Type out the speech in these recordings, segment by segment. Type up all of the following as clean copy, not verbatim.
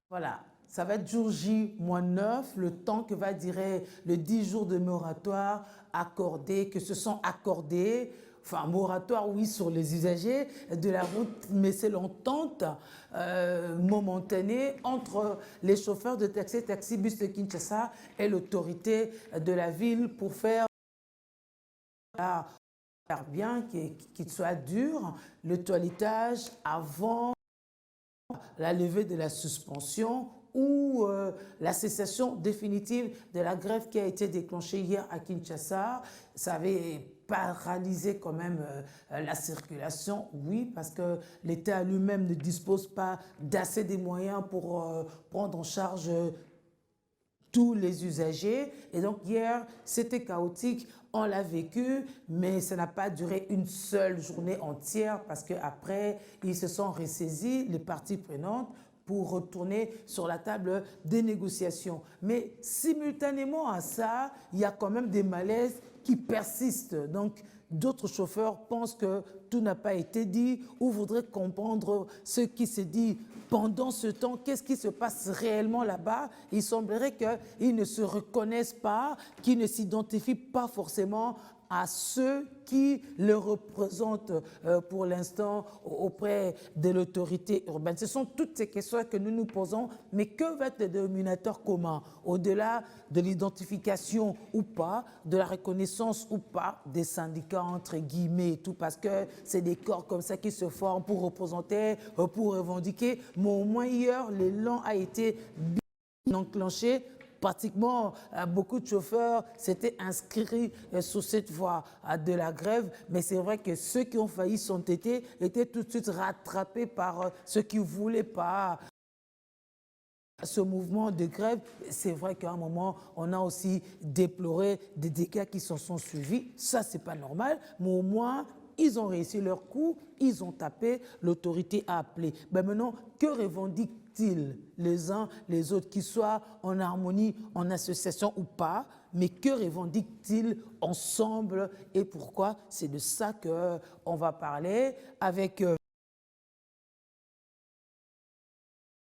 Voilà, ça va être jour J-9, le temps que va durer le 10 jours de moratoire accordé, que se sont accordés, enfin moratoire oui sur les usagers de la route, mais c'est l'entente momentanée entre les chauffeurs de taxi, taxi-bus de Kinshasa et l'autorité de la ville pour faire bien, qu'il soit dur, le toilettage avant la levée de la suspension ou la cessation définitive de la grève qui a été déclenchée hier à Kinshasa. Ça avait paralysé quand même la circulation, oui, parce que l'État lui-même ne dispose pas d'assez des moyens pour prendre en charge tous les usagers. Et donc hier, c'était chaotique, on l'a vécu, mais ça n'a pas duré une seule journée entière parce qu'après, ils se sont ressaisis, les parties prenantes, pour retourner sur la table des négociations. Mais simultanément à ça, il y a quand même des malaises qui persistent. Donc, d'autres chauffeurs pensent que tout n'a pas été dit ou voudraient comprendre ce qui s'est dit pendant ce temps, qu'est-ce qui se passe réellement là-bas. Il semblerait qu'ils ne se reconnaissent pas, qu'ils ne s'identifient pas forcément à ceux qui le représentent pour l'instant auprès de l'autorité urbaine. Ce sont toutes ces questions que nous nous posons, mais que va être le dénominateur commun au-delà de l'identification ou pas, de la reconnaissance ou pas des syndicats entre guillemets et tout, parce que c'est des corps comme ça qui se forment pour représenter, pour revendiquer, mais au moins hier, l'élan a été bien enclenché. Pratiquement, beaucoup de chauffeurs s'étaient inscrits sur cette voie de la grève, mais c'est vrai que ceux qui ont failli s'entêter étaient tout de suite rattrapés par ceux qui ne voulaient pas ce mouvement de grève. C'est vrai qu'à un moment, on a aussi déploré des dégâts qui s'en sont suivis. Ça, c'est pas normal, mais au moins, ils ont réussi leur coup, ils ont tapé, l'autorité a appelé. Ben maintenant, que revendiquent-ils les uns les autres, qu'ils soient en harmonie, en association ou pas, mais que revendiquent-ils ensemble et pourquoi? C'est de ça qu'on va parler avec...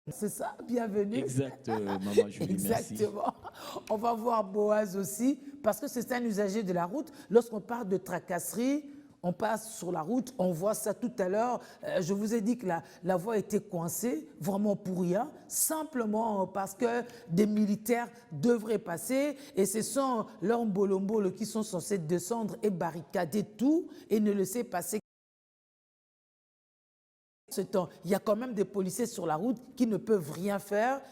C'est ça, bienvenue. Exact, maman Julie, merci. Exactement. On va voir Boaz aussi, parce que c'est un usager de la route. Lorsqu'on parle de tracasserie, on passe sur la route, on voit ça tout à l'heure. Je vous ai dit que la voie était coincée, vraiment pour rien, simplement parce que des militaires devraient passer et ce sont leurs mbolombolo qui sont censés descendre et barricader tout et ne laisser passer. Ce temps, il y a quand même des policiers sur la route qui ne peuvent rien faire.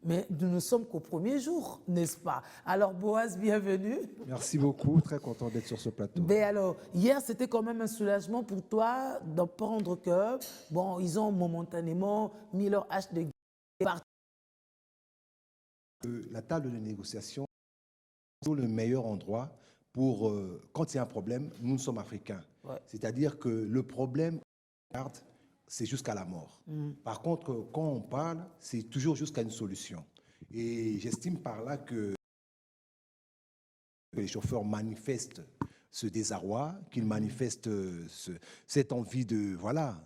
Mais nous ne sommes qu'au premier jour, n'est-ce pas? Alors Boaz, bienvenue. Merci beaucoup, très content d'être sur ce plateau. Mais alors, hier, c'était quand même un soulagement pour toi d'apprendre que, bon, ils ont momentanément mis leur hache de guerre. La table de négociation est le meilleur endroit pour, quand il y a un problème, nous sommes africains. Ouais. C'est-à-dire que le problème, c'est jusqu'à la mort. Par contre, quand on parle, c'est toujours jusqu'à une solution. Et j'estime par là que les chauffeurs manifestent ce désarroi, qu'ils manifestent cette envie de... Voilà,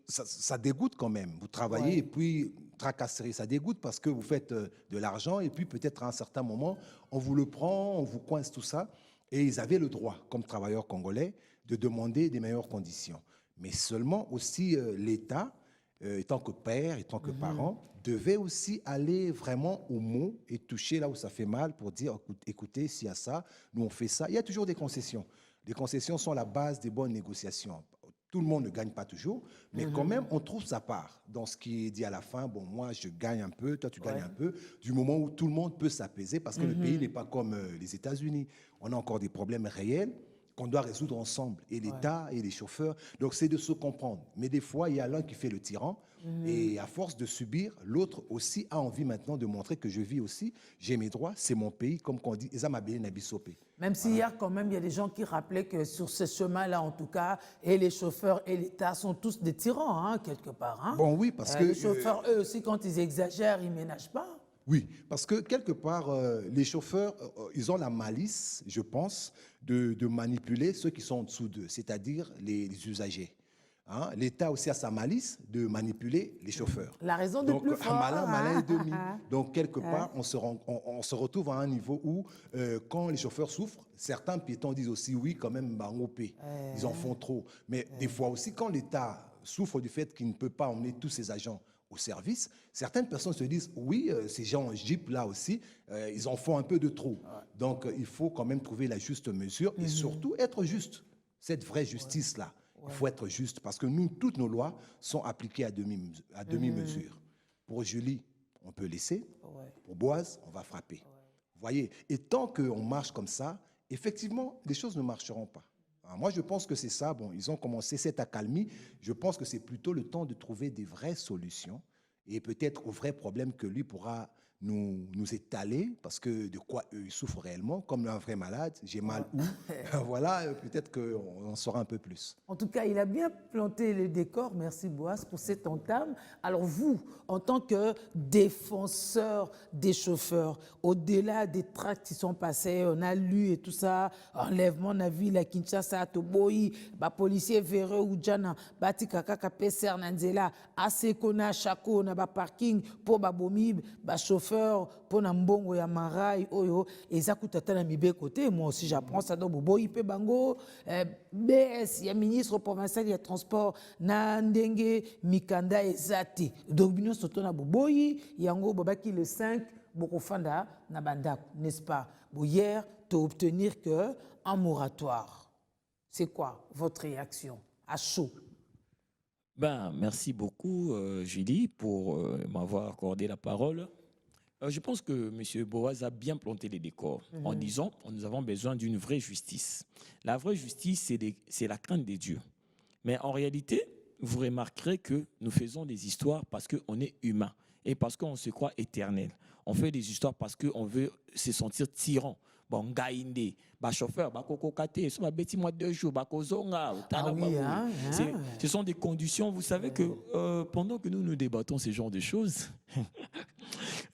ça dégoûte quand même. Vous travaillez Ouais. et puis tracasserie, ça dégoûte parce que vous faites de l'argent et puis peut-être à un certain moment, on vous le prend, on vous coince tout ça. Et ils avaient le droit, comme travailleurs congolais, de demander des meilleures conditions. Mais seulement aussi l'État, étant que père, étant que parent, devait aussi aller vraiment au mot et toucher là où ça fait mal pour dire, écoutez, s'il y a ça, nous on fait ça. Il y a toujours des concessions. Les concessions sont la base des bonnes négociations. Tout le monde ne gagne pas toujours, mais quand même, on trouve sa part dans ce qui est dit à la fin. Bon, moi, je gagne un peu, toi, tu gagnes un peu, du moment où tout le monde peut s'apaiser, parce que le pays n'est pas comme les États-Unis. On a encore des problèmes réels qu'on doit résoudre ensemble, et l'État et les chauffeurs. Donc, c'est de se comprendre. Mais des fois, il y a l'un qui fait le tyran, et à force de subir, l'autre aussi a envie maintenant de montrer que je vis aussi, j'ai mes droits, c'est mon pays, comme on dit, Même si hier, quand même, il y a des gens qui rappelaient que sur ce chemin-là, en tout cas, et les chauffeurs et l'État sont tous des tyrans, hein, quelque part. Hein. Bon, oui, parce que... Les chauffeurs, eux aussi, quand ils exagèrent, ils ne ménagent pas. Oui, parce que quelque part, les chauffeurs, ils ont la malice, je pense, de manipuler ceux qui sont en dessous d'eux, c'est-à-dire les usagers. Hein, l'État aussi a sa malice de manipuler les chauffeurs. La raison de Donc, plus un fort. malin, malin et demi. Ah. Donc, quelque part, on se retrouve à un niveau où, quand les chauffeurs souffrent, certains piétons disent aussi, oui, quand même, Bangopé, ils en font trop. Mais des fois aussi, quand l'État souffre du fait qu'il ne peut pas emmener tous ses agents au service, certaines personnes se disent, oui, ces gens en Jeep là aussi, ils en font un peu de trop. Donc, il faut quand même trouver la juste mesure et surtout être juste. Cette vraie justice-là. Il faut être juste parce que nous, toutes nos lois sont appliquées à demi-mesure. Pour Julie, on peut laisser. Pour Boaz, on va frapper. Vous voyez? Et tant qu'on marche comme ça, effectivement, les choses ne marcheront pas. Alors moi, je pense que c'est ça. Bon, ils ont commencé cette accalmie. Je pense que c'est plutôt le temps de trouver des vraies solutions et peut-être aux vrais problèmes que lui pourra nous étaler, parce que de quoi eux, ils souffrent réellement, comme un vrai malade, j'ai mal où, voilà, peut-être qu'on en saura un peu plus. En tout cas, il a bien planté le décor. Merci Boaz pour cette entame. Alors vous, en tant que défenseur des chauffeurs, au-delà des tracts qui sont passés, on a lu et tout ça, enlèvement na ville à Kinshasa, Toboyi, ba policier véreux ou djana, bati kaka peser nanzela, asekona chako na ba parking pour ba bomib, ba chauffeur pour na mbongo ya marai oyo ezakutata na mibe côté. Moi aussi j'apprends ça dans Boboyi pe bango BS ya ministre provincial ya transport na ndenge mikanda ezati donc bino soto na Boboyi yango babaki le 5 bokofanda na bandako, n'est-ce pas? Hier tu obtenir que un moratoire. C'est quoi votre réaction à chaud? Ben, merci beaucoup, Julie, pour m'avoir accordé la parole. Je pense que M. Boaz a bien planté les décors en disant que nous avons besoin d'une vraie justice. La vraie justice, c'est la crainte des dieux. Mais en réalité, vous remarquerez que nous faisons des histoires parce qu'on est humain et parce qu'on se croit éternel. On fait des histoires parce qu'on veut se sentir tyran. Bon, gaïndé, bah chauffeur, bah coco kate, so bah bêti moi 2 jours, bah kozonga, ce sont des conditions. Vous savez que pendant que nous nous débattons ces genres de choses,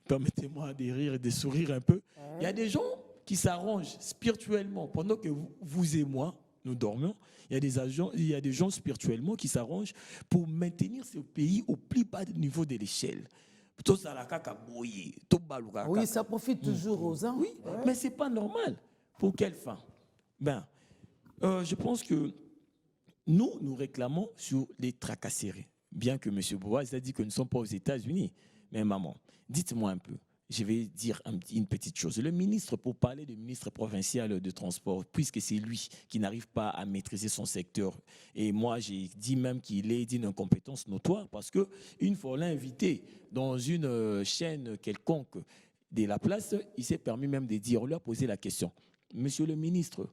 permettez-moi de rire et de sourire un peu. Il y a des gens qui s'arrangent spirituellement pendant que vous et moi nous dormions. Il y a des gens spirituellement qui s'arrangent pour maintenir ce pays au plus bas niveau de l'échelle. Oui, ça profite toujours aux uns. Oui, mais ce n'est pas normal. Pour quelle fin? Ben, je pense que nous réclamons sur les tracasseries. Bien que M. Boaz a dit que nous ne sommes pas aux États-Unis. Mais maman, dites-moi un peu. Je vais dire une petite chose. Le ministre, pour parler du ministre provincial de transport, puisque c'est lui qui n'arrive pas à maîtriser son secteur, et moi j'ai dit même qu'il est d'une incompétence notoire, parce qu'une fois l'invité dans une chaîne quelconque de la place, il s'est permis même de dire, on lui a posé la question, Monsieur le ministre,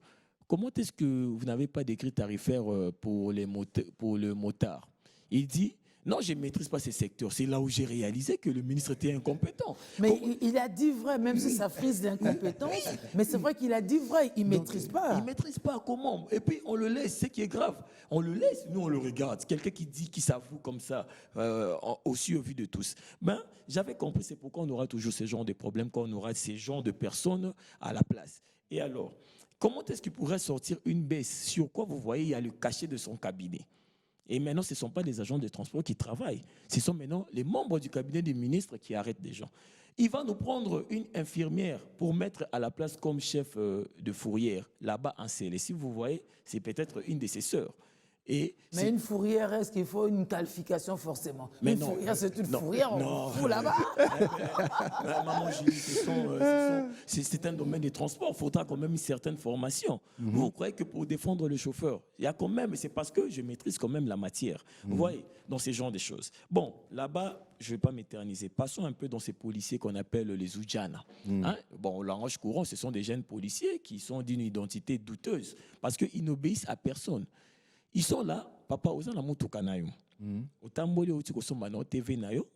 comment est-ce que vous n'avez pas d'écrit tarifaire pour le motard? Il dit, non, je ne maîtrise pas ces secteurs. C'est là où j'ai réalisé que le ministre était incompétent. Mais il a dit vrai, même si ça frise l'incompétence, mais c'est vrai qu'il a dit vrai, il ne maîtrise pas. Il ne maîtrise pas, comment? Et puis on le laisse, ce qui est grave. On le laisse, nous on le regarde. Quelqu'un qui dit, qui s'avoue comme ça, aussi au vu de tous. Ben, j'avais compris, c'est pourquoi on aura toujours ce genre de problèmes, quand on aura ces genres de personnes à la place. Et alors, comment est-ce qu'il pourrait sortir une baisse? Sur quoi vous voyez, il y a le cachet de son cabinet. Et maintenant, ce ne sont pas les agents de transport qui travaillent. Ce sont maintenant les membres du cabinet du ministre qui arrêtent des gens. Il va nous prendre une infirmière pour mettre à la place comme chef de fourrière, là-bas en CL. Et si vous voyez, c'est peut-être une de ses sœurs. Mais une fourrière, est-ce qu'il faut une qualification forcément? Mais une fourrière, c'est une fourrière, on fout là-bas. Maman Julie, c'est un domaine des transports. Il faudra quand même une certaine formation. Vous croyez que pour défendre le chauffeur, il y a quand même, c'est parce que je maîtrise quand même la matière. Vous voyez, dans ces genres de choses. Bon, là-bas, je ne vais pas m'éterniser. Passons un peu dans ces policiers qu'on appelle les Oudjana. Hein? Bon, au langage courant, ce sont des jeunes policiers qui sont d'une identité douteuse parce qu'ils n'obéissent à personne. Ils sont là, papa, aux gens motuka na yo. Otamboli oti kosomba na TV na yo,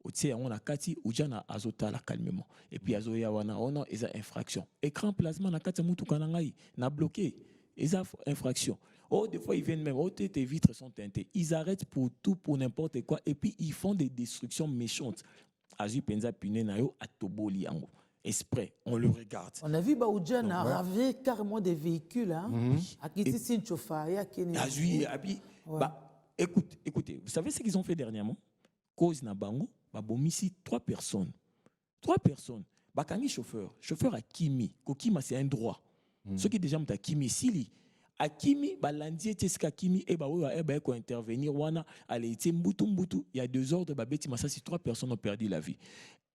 oti ya wana kati ujana azota la calmement. Et puis azoya wana ona eza infraction. Écran plasma na kati motuka na ngai na bloqué. Eza infraction. Oh, des fois ils viennent même, oh tes vitres sont teintées. Ils arrêtent pour tout, pour n'importe quoi et puis ils font des destructions méchantes. Azui penza pune na yo atoboli yango. Exprès, on le regarde. On a vu Baoudjan a ravé carrément des véhicules. Hein? À Kiti Sinchofa, il y a Kenya. Azui, écoutez, vous savez ce qu'ils ont fait dernièrement? Cause na bango, bomisi 3 personnes. 3 personnes. Bakangi chauffeur à Kimi. Kokima c'est un droit. Ceux qui déjà m'ta Kimi sili. Akimi balandier teska Kimi et ko intervenir wana allez mbutu. Il y a 2 heures de babeti massa si 3 personnes ont perdu la vie.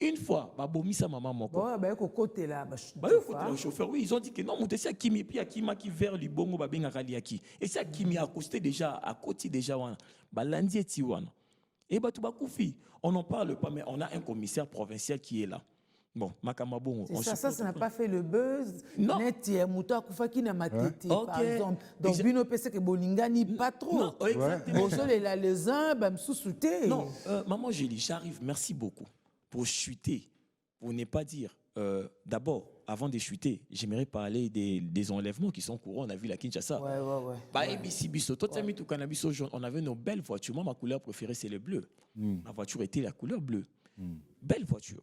Une fois bomisa maman moko. Côté là le chauffeur oui, ils ont dit que non c'est Akimi puis Akima qui vers li bongo babenga kaliaki. Et c'est Akimi a accosté déjà à côté déjà wana. Balandier ti wana. Et batu bakufi, on n'en parle pas mais on a un commissaire provincial qui est là. Bon, Makamabongo. Ça n'a pas fait le buzz. Non. Net, Mouta Koufaki n'a matiti, par exemple. Donc, Bino Pese que Bolingani, pas trop. Non, exactement. Les uns, me sous-souter. Non, maman Julie, j'arrive, merci beaucoup. Pour chuter, pour ne pas dire. D'abord, avant de chuter, j'aimerais parler des enlèvements qui sont courants. On a vu la Kinshasa. On avait nos belles voitures. Moi, ma couleur préférée, c'est le bleu. Ma voiture était la couleur bleue. Belle voiture.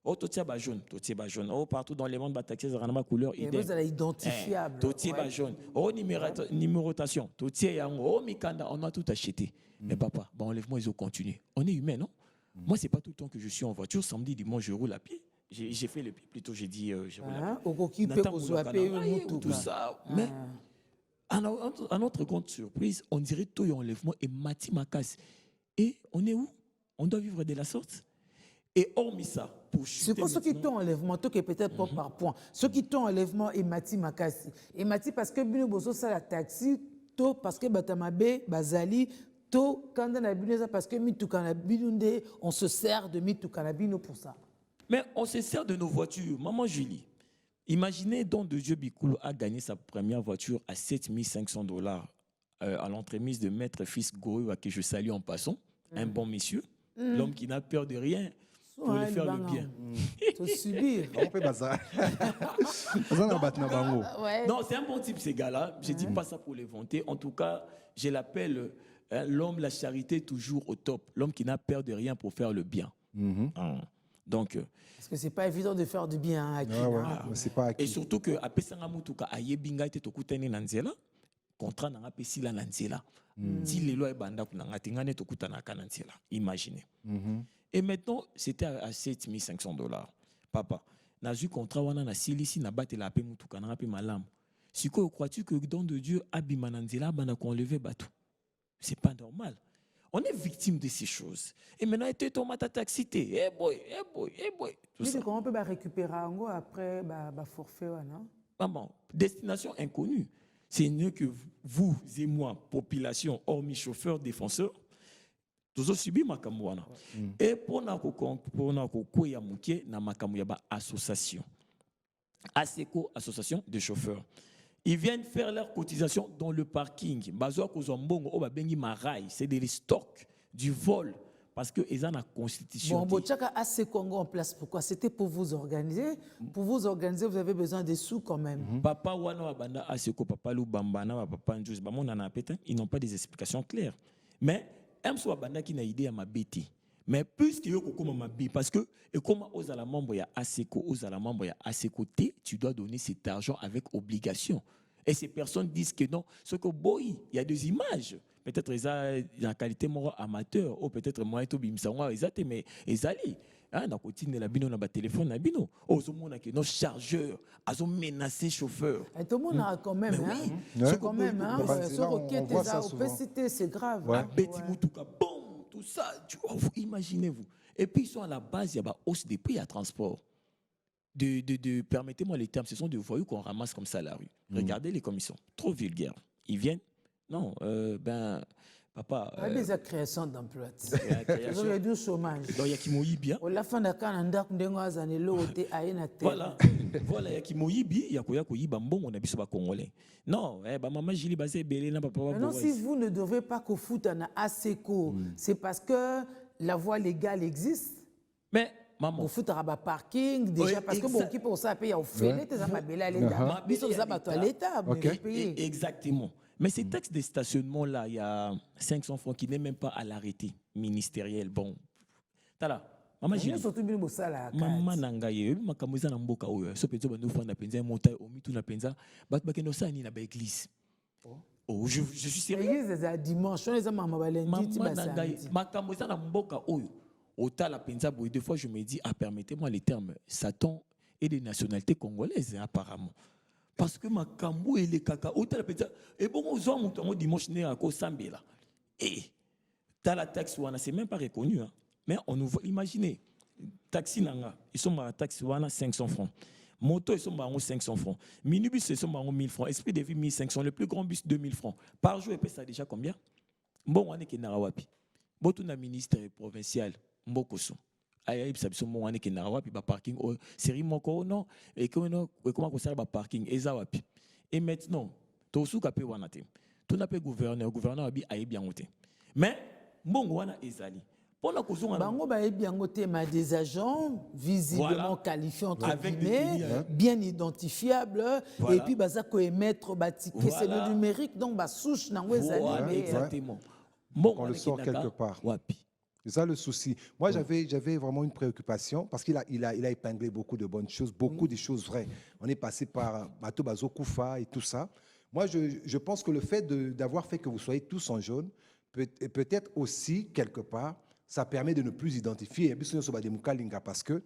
Oh, totié ba jaune. Oh, partout dans les mondes, bataxés, ma couleur idem. Vous allez identifiable. Totié ba jaune. Oh, numérotation. Totié yango. Oh, mikanda. On a tout acheté. Mais papa, enlèvement, ils ont continué. On est humain, non? Moi, c'est pas tout le temps que je suis en voiture. Samedi, dimanche, je roule à pied. J'ai fait le pied. Plutôt, j'ai dit, je roule à pied. Tout ça. Mais, à notre grande surprise, on dirait tout enlèvement et Mati Makas. Et on est où? On doit vivre de la sorte. Et hormis ça, pour chuter. C'est pour ceux qui t'ont enlèvement, toi qui peut-être pas par point. Ceux qui t'ont enlèvement et Mati Makasi. Et Mati parce que Bino Boso ça la taxi, toi parce que Batamabe, Bazali, toi quand on a Bino ça parce que Mitukana on se sert de Mitukanabino pour ça. Mais on se sert de nos voitures. Maman Julie, imaginez Don de Dieu Bikoulou a gagné sa première voiture à $7 500 à l'entremise de Maître Fils Goyo, à qui je salue en passant. Un bon monsieur, l'homme qui n'a peur de rien. Pour lui faire le bien. Faut subir. On fait bazar. Non, c'est un bon type, ces gars-là. Je ne dis pas ça pour les vanter. En tout cas, je l'appelle l'homme, la charité toujours au top. L'homme qui n'a peur de rien pour faire le bien. Donc, parce que c'est pas évident de faire du bien à qui. C'est pas et surtout que à Pesangamutuka ayebinga te tokutani nanzela contrat na pesi la nanzela. Si les lois banda kunanga tingane tokutana kananzela. Imaginez. Et maintenant, c'était à $7 500. Papa, n'a eu contrat wana na silisi na bate la pe mutuka na pe malam. Si quoi crois-tu que don de Dieu abimananzela bana qu'on enlever bateau? C'est pas normal. On est victime de ces choses. Et maintenant, tu es ton taxité. Eh boy. Tout ça. Comment on peut récupérer après forfait non? Maman, destination inconnue. C'est mieux que vous et moi, population, hormis chauffeurs, défenseurs, tous subi makamwana. Et pour na koya muke na makamu yaba association. ASECO, association de chauffeurs. Ils viennent faire leur cotisation dans le parking. Bazoa kozambongo o babengi marai, c'est des stocks du vol parce que ils ont la constitution. Bon, chaka ASECO en place pourquoi? C'était pour vous organiser. Pour vous organiser, vous avez besoin des sous quand même. Papa wana banda ASECO, papa lu bambana, papa njus bamona na pétin, ils n'ont pas des explications claires. Mais M soit banda qui n'a idée à ma bêtise. Mais puisque yo kokoma mabi parce que et comme aux ala membre ya ASECO, aux ala membre ya ASECO T, tu dois donner cet argent avec obligation. Et ces personnes disent que non, ce que boy, il y a des images. Peut-être ils ont la qualité morale amateur ou peut-être moi et tout bimsanwa exact mais ezali hein na continue la bino na ba téléphone na bino. Oh ce monde que nos chargeurs, ils ont menacé chauffeur. Et tout le monde a quand même hein. C'est quand même hein, sur requête des c'est grave. Beti mutuka bon, tout ça, vous imaginez-vous. Et puis ils sont à la base, il y a hausse des prix à transport. Permettez-moi les termes, ce sont des voyous qu'on ramasse comme ça à la rue. Regardez les commissions, trop vulgaires. Ils viennent, non, papa. Il y a des créations d'emplois. Ils ont du chômage. Donc il y a qui mouillent bien. On l'a fait dans Canada, voilà, il y a qui mouillent bien, il y a qui bon, on a vu ce Congolais. Non, maman Julie basé belé na papa. Non, si vous ne devez pas qu'au foot en ASECO, c'est parce que la voie légale existe. Mais maman. Au foot à parking déjà parce que bon qui pour ça payer au fait tes amabela à l'état. Ils sont à l'état. Exactement. Mais ces taxes de stationnement là, il y a 500 francs qui n'est même pas à l'arrêté ministériel. Bon. Tala, Mama Gina. surtout bien bosala Mama nangaye, makambo eza na mboka oyo. So penzo bandu fanda penza monta omitu na penza, bat bakeno sani na ba église. Oh, je suis sérieux. l'église eza dimanche, on les a mama balendi ti Mama ba nangaye, samedi. makambo eza na mboka oyo. Ota la penza boy, des fois je me dis, permettez-moi les termes Satan et des nationalités congolaises apparemment. Parce que makambo et les kaka, ota la penza, et bon on zoa mon dimanche né à ko sambela. Et t'as la taxe wana, c'est même pas reconnu hein. Mais on nous voit, imaginez, taxi nanga, ils sont à taxe wana 500 francs. Moto, ils sont à 500 francs. Minibus, ils sont à 1000 francs. Esprit de vie, 1500. Le plus grand bus, 2000 francs. Par jour, et puis ça déjà combien? Bon, on est qui narawapi. Bon, tout le ministre provincial, Mbokoso. Aïe, ça besoin on est qui narawapi, ba parking. Série moko non. Et comment ça va parking? Ezawapi. Et maintenant, tout sous capé wanate. Tout n'a pas gouverneur abi aïe bien monté. Mais bon, wana ezali. Bango ba biango te ma des agents visiblement qualifiés entre guillemets, bien identifiables et puis baza ko émettre ba ticket c'est le numérique donc ba souche nango ezali exactement. On le sort quelque part. C'est ça le souci. Moi j'avais vraiment une préoccupation parce qu'il a épinglé beaucoup de bonnes choses, beaucoup de choses vraies. On est passé par Bato Bazo Koufa et tout ça. Moi je pense que le fait d'avoir fait que vous soyez tous en jaune peut-être aussi quelque part ça permet de ne plus identifier parce que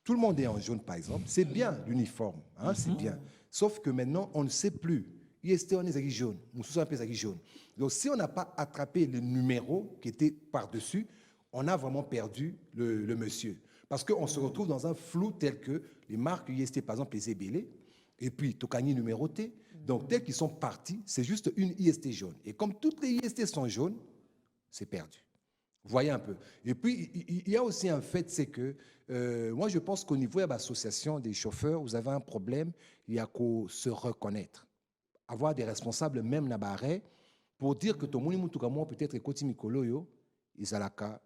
tout le monde est en jaune, par exemple. C'est bien l'uniforme, hein, c'est bien. Sauf que maintenant, on ne sait plus. IST, on est jaune. Nous sommes un peu jaune. Donc, si on n'a pas attrapé le numéro qui était par-dessus, on a vraiment perdu le monsieur. Parce qu'on se retrouve dans un flou tel que les marques IST, par exemple, les ébélés, et puis Tokani numéroté. Donc, tels qu'ils sont partis, c'est juste une IST jaune. Et comme toutes les IST sont jaunes, c'est perdu. Voyez un peu. Et puis, il y a aussi un fait, c'est que moi, je pense qu'au niveau de l'association des chauffeurs, vous avez un problème, il y a qu'à se reconnaître. Avoir des responsables, même na barre, pour dire que tout le monde, peut-être, est Mikoloyo, ils ont la cas,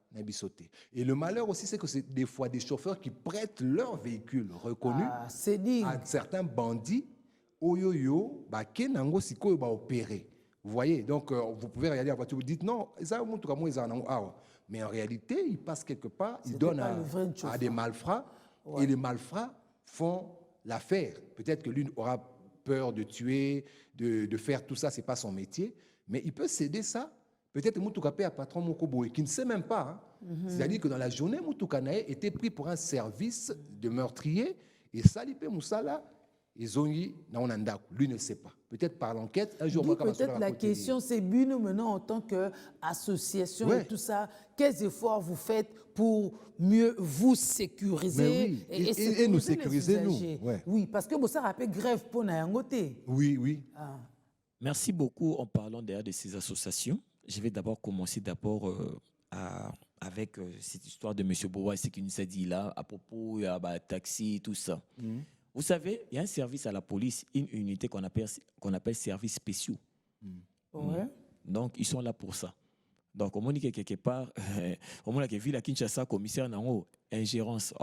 et le malheur aussi, c'est que c'est des fois des chauffeurs qui prêtent leur véhicule reconnu à certains bandits, oyoyo, kenango siko ba opérer. Vous voyez, donc vous pouvez regarder à la voiture, vous dites non, mais en réalité, ils passent quelque part, ils donnent à des malfrats, et les malfrats font l'affaire. Peut-être que l'une aura peur de tuer, de faire tout ça, ce n'est pas son métier, mais il peut céder ça. Peut-être que Moutouka a patron Mokoboé, qui ne sait même pas. C'est-à-dire que dans la journée, Moutouka était pris pour un service de meurtrier, et Salipé Moussala, lui ne sait pas. Peut-être par l'enquête, un jour... Peut-être la question, c'est Buno maintenant en tant qu'association et tout ça, quels efforts vous faites pour mieux vous sécuriser et nous sécuriser, nous. Ouais. Oui, parce que ça rappelle grève pour Nayangote. Oui. Merci beaucoup en parlant d'ailleurs de ces associations. Je vais d'abord commencer avec cette histoire de M. Boa, ce qu'il nous a dit là, à propos de taxi, tout ça. Vous savez, il y a un service à la police, une unité qu'on appelle services spéciaux. Donc, ils sont là pour ça. Donc, on dit que quelque part, on dit que vu la Kinshasa, commissaire nango, ingérence,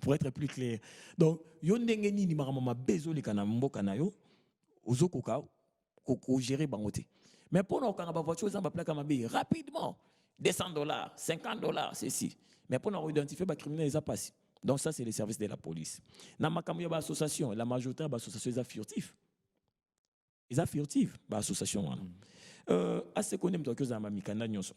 pour être plus clair. Donc, yon dengeni ni maramama bezo li kana mboka na yo, ozokoka ko gérer bangote. Mais pour nous quand on va voiture ça va plaquer ma rapidement $200, $50, ceci. Mais pour nous identifier les criminels ils a passé. Donc ça c'est les services de la police. Dans ma association, la majorité de l'association ils a furtif. Ils a furtif l'association assez connu que za mamikana nyonso.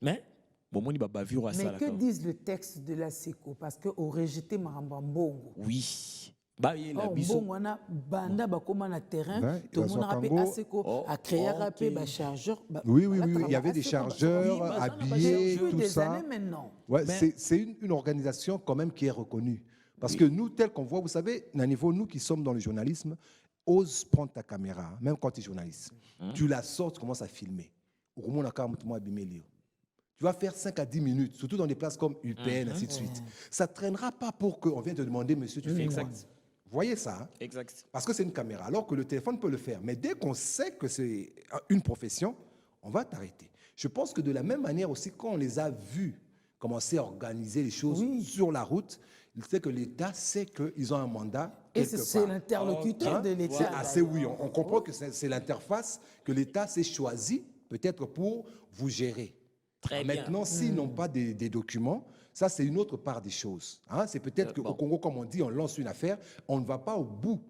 Mais bon mais que disent le texte de la SECO parce que au rejeté Maramba Mbongo. Oui. Mbongo na banda bakoma na terrain tout le monde rappelle ASECO a créé rappé ba chargeur. Oui, il y avait des chargeurs habillés tout ça. Ouais, c'est une organisation quand même qui est reconnue parce que nous tel qu'on voit, vous savez, à niveau nous qui sommes dans le journalisme, ose prendre ta caméra même quand tu es journaliste. Tu la sors, tu commences à filmer. Tu vas faire 5 à 10 minutes, surtout dans des places comme UPN, ainsi de suite. Ça ne traînera pas pour qu'on vienne te demander, monsieur, tu fais quoi? Vous voyez ça? Exact. Parce que c'est une caméra, alors que le téléphone peut le faire. Mais dès qu'on sait que c'est une profession, on va t'arrêter. Je pense que de la même manière aussi, quand on les a vus commencer à organiser les choses sur la route, il sait que l'État sait qu'ils ont un mandat. Et c'est l'interlocuteur de l'État. Oui, on comprend que c'est l'interface que l'État s'est choisi peut-être pour vous gérer. Très bien. Maintenant, s'ils n'ont pas des documents, Ça, c'est une autre part des choses. Hein. C'est peut-être qu'au Congo, comme on dit, on lance une affaire, on ne va pas au bout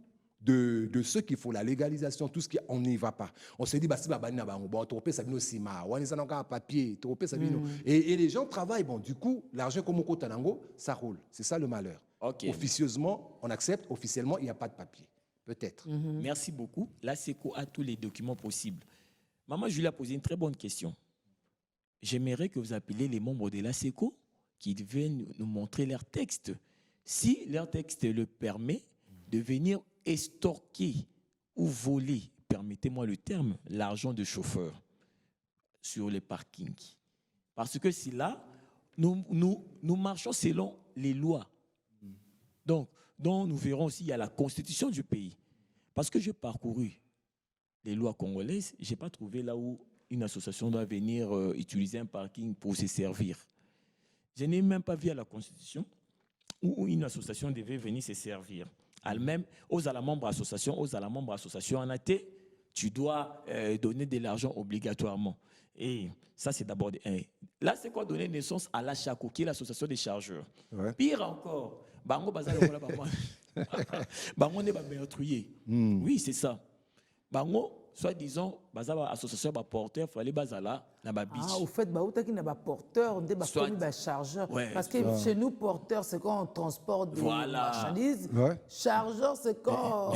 de ce qu'il faut, la légalisation, tout ce qui, on n'y va pas. On se dit, bah, si papier, et les gens travaillent, bon, du coup, l'argent comme au Tanango, ça roule. C'est ça le malheur. Okay. Officieusement, on accepte, officiellement, il n'y a pas de papier. Peut-être. Merci beaucoup. La SECO a tous les documents possibles. Maman Julie a posé une très bonne question. J'aimerais que vous appeliez les membres de la SECO qui viennent nous montrer leur texte. Si leur texte le permet de venir estorquer ou voler, permettez-moi le terme, l'argent de chauffeur sur les parkings. Parce que si là, nous marchons selon les lois. Donc, nous verrons aussi, il y a la constitution du pays. Parce que j'ai parcouru les lois congolaises, je n'ai pas trouvé là où une association doit venir utiliser un parking pour se servir. Je n'ai même pas vu à la constitution où une association devait venir se servir. Elle-même, aux membres associations, en athée, tu dois donner de l'argent obligatoirement. Et ça, c'est d'abord... Là, c'est quoi donner naissance à la CHACO, qui est l'association des chargeurs. Ouais. Pire encore, oui, c'est ça. Soi-disant, association porteur, il fallait bazala na ba biche. Ah, au fait, qui n'a pas porteur, on pas chargeur. Ouais, parce que chez nous, porteur, c'est quand on transporte des marchandises. Ouais. Chargeur, c'est quand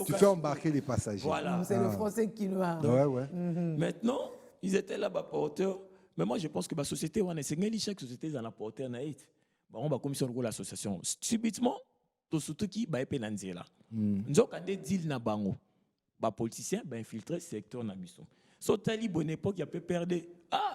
tu fais embarquer les passagers. Voilà. C'est le français qui nous a. Ouais. Maintenant, ils étaient là, porteur. Mais moi, je pense que la société, chaque société a un porteur. On va commission de l'association. Subitement, tout ce qui va être là. Nous avons des deals na bango. Les politiciens vont infiltrer le secteur na biso. So tali bonne époque, il a pu perdre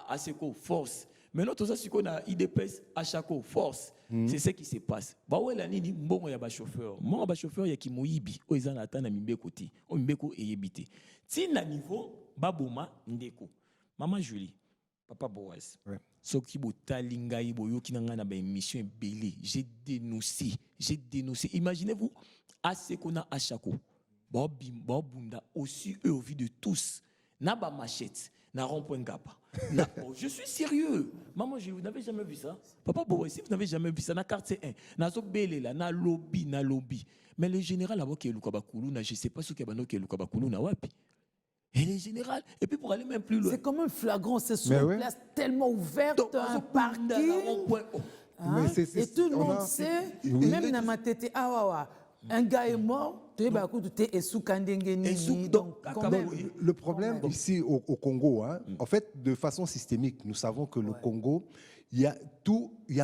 ASECO, force. Maintenant, tout ça, c'est qu'on a IDPS, ACHACO, force. C'est ce qui se passe. Bah ouais, la nini, bon, il y a des chauffeurs. Moi, il y a des chauffeurs, il y a qui moyibi. Oh, ils en attendent à Mimbeko. Mimbeko et Yébité. Si na niveau, Babouma, Ndeko. Maman Julie, Papa Boaz. Ouais. Ce qui talinga iboyo qui n'a pas émission belé. J'ai dénoncé. Imaginez-vous, ASECO na ACHACO. Bunda aussi eux au vu de tous. Na ba machette, na rond-point gapa. Je suis sérieux. Maman, vous n'avez jamais vu ça? Papa Boaz, si vous n'avez jamais vu ça, na carte C1, na zo belé là, na lobby. Mais le général là-bas qui est Lukabakulu, je ne sais pas ce qu'il y a qui est Lukabakulu na wapi. Et les générales, et puis pour aller même plus loin. C'est comme un flagrant, c'est sur une place tellement ouverte, donc, un parking. Et tout le monde sait, même dans ma tête, un gars est mort, le problème ici au Congo, en fait, de façon systémique, nous savons que le Congo, il y a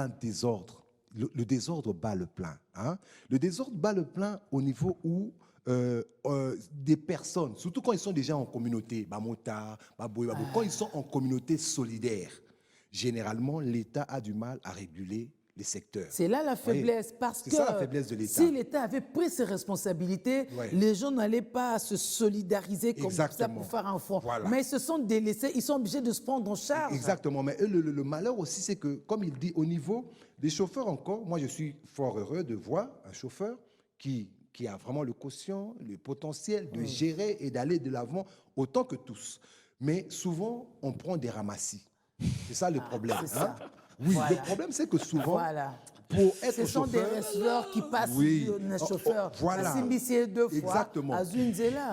un désordre. Le désordre bat le plein. Le désordre bat le plein au niveau où des personnes, surtout quand ils sont déjà en communauté, quand ils sont en communauté solidaire, généralement, l'État a du mal à réguler les secteurs. C'est là la faiblesse, parce que ça, la faiblesse de l'État. Si l'État avait pris ses responsabilités, les gens n'allaient pas se solidariser comme ça pour faire un fonds. Voilà. Mais ils se sont délaissés, ils sont obligés de se prendre en charge. Exactement, mais le malheur aussi, c'est que, comme il dit, au niveau des chauffeurs encore, moi je suis fort heureux de voir un chauffeur qui a vraiment le quotient, le potentiel de gérer et d'aller de l'avant autant que tous. Mais souvent, on prend des ramassis. C'est ça le problème. Oui, le problème, c'est que souvent, pour être ce sont chauffeur, des receveurs qui passent le chauffeur. Voilà. Deux fois. Exactement.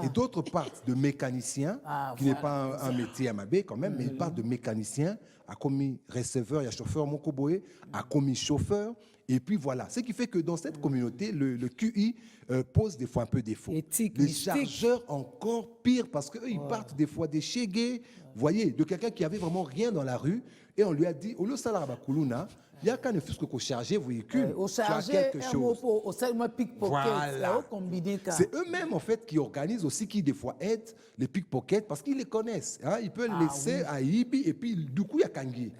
Et d'autre part, de mécaniciens, qui n'est pas un métier à Mabé quand même, mais il parle de mécaniciens, à commis receveur, il y a chauffeur Mokoboé, à commis chauffeur. Et puis voilà, ce qui fait que dans cette communauté, le QI pose des fois un peu défaut. Les chargeurs encore pire, parce qu'eux, ils partent des fois des chégués, vous voyez, de quelqu'un qui avait vraiment rien dans la rue, et on lui a dit, au lieu de ça, il y a qu'un ne fût que charger véhicule, tu as quelque chose. Voilà. C'est eux-mêmes, en fait, qui organisent aussi, qui des fois aident les pickpockets, parce qu'ils les connaissent. Ils peuvent laisser à Ibi, et puis du coup, il y a Kangui.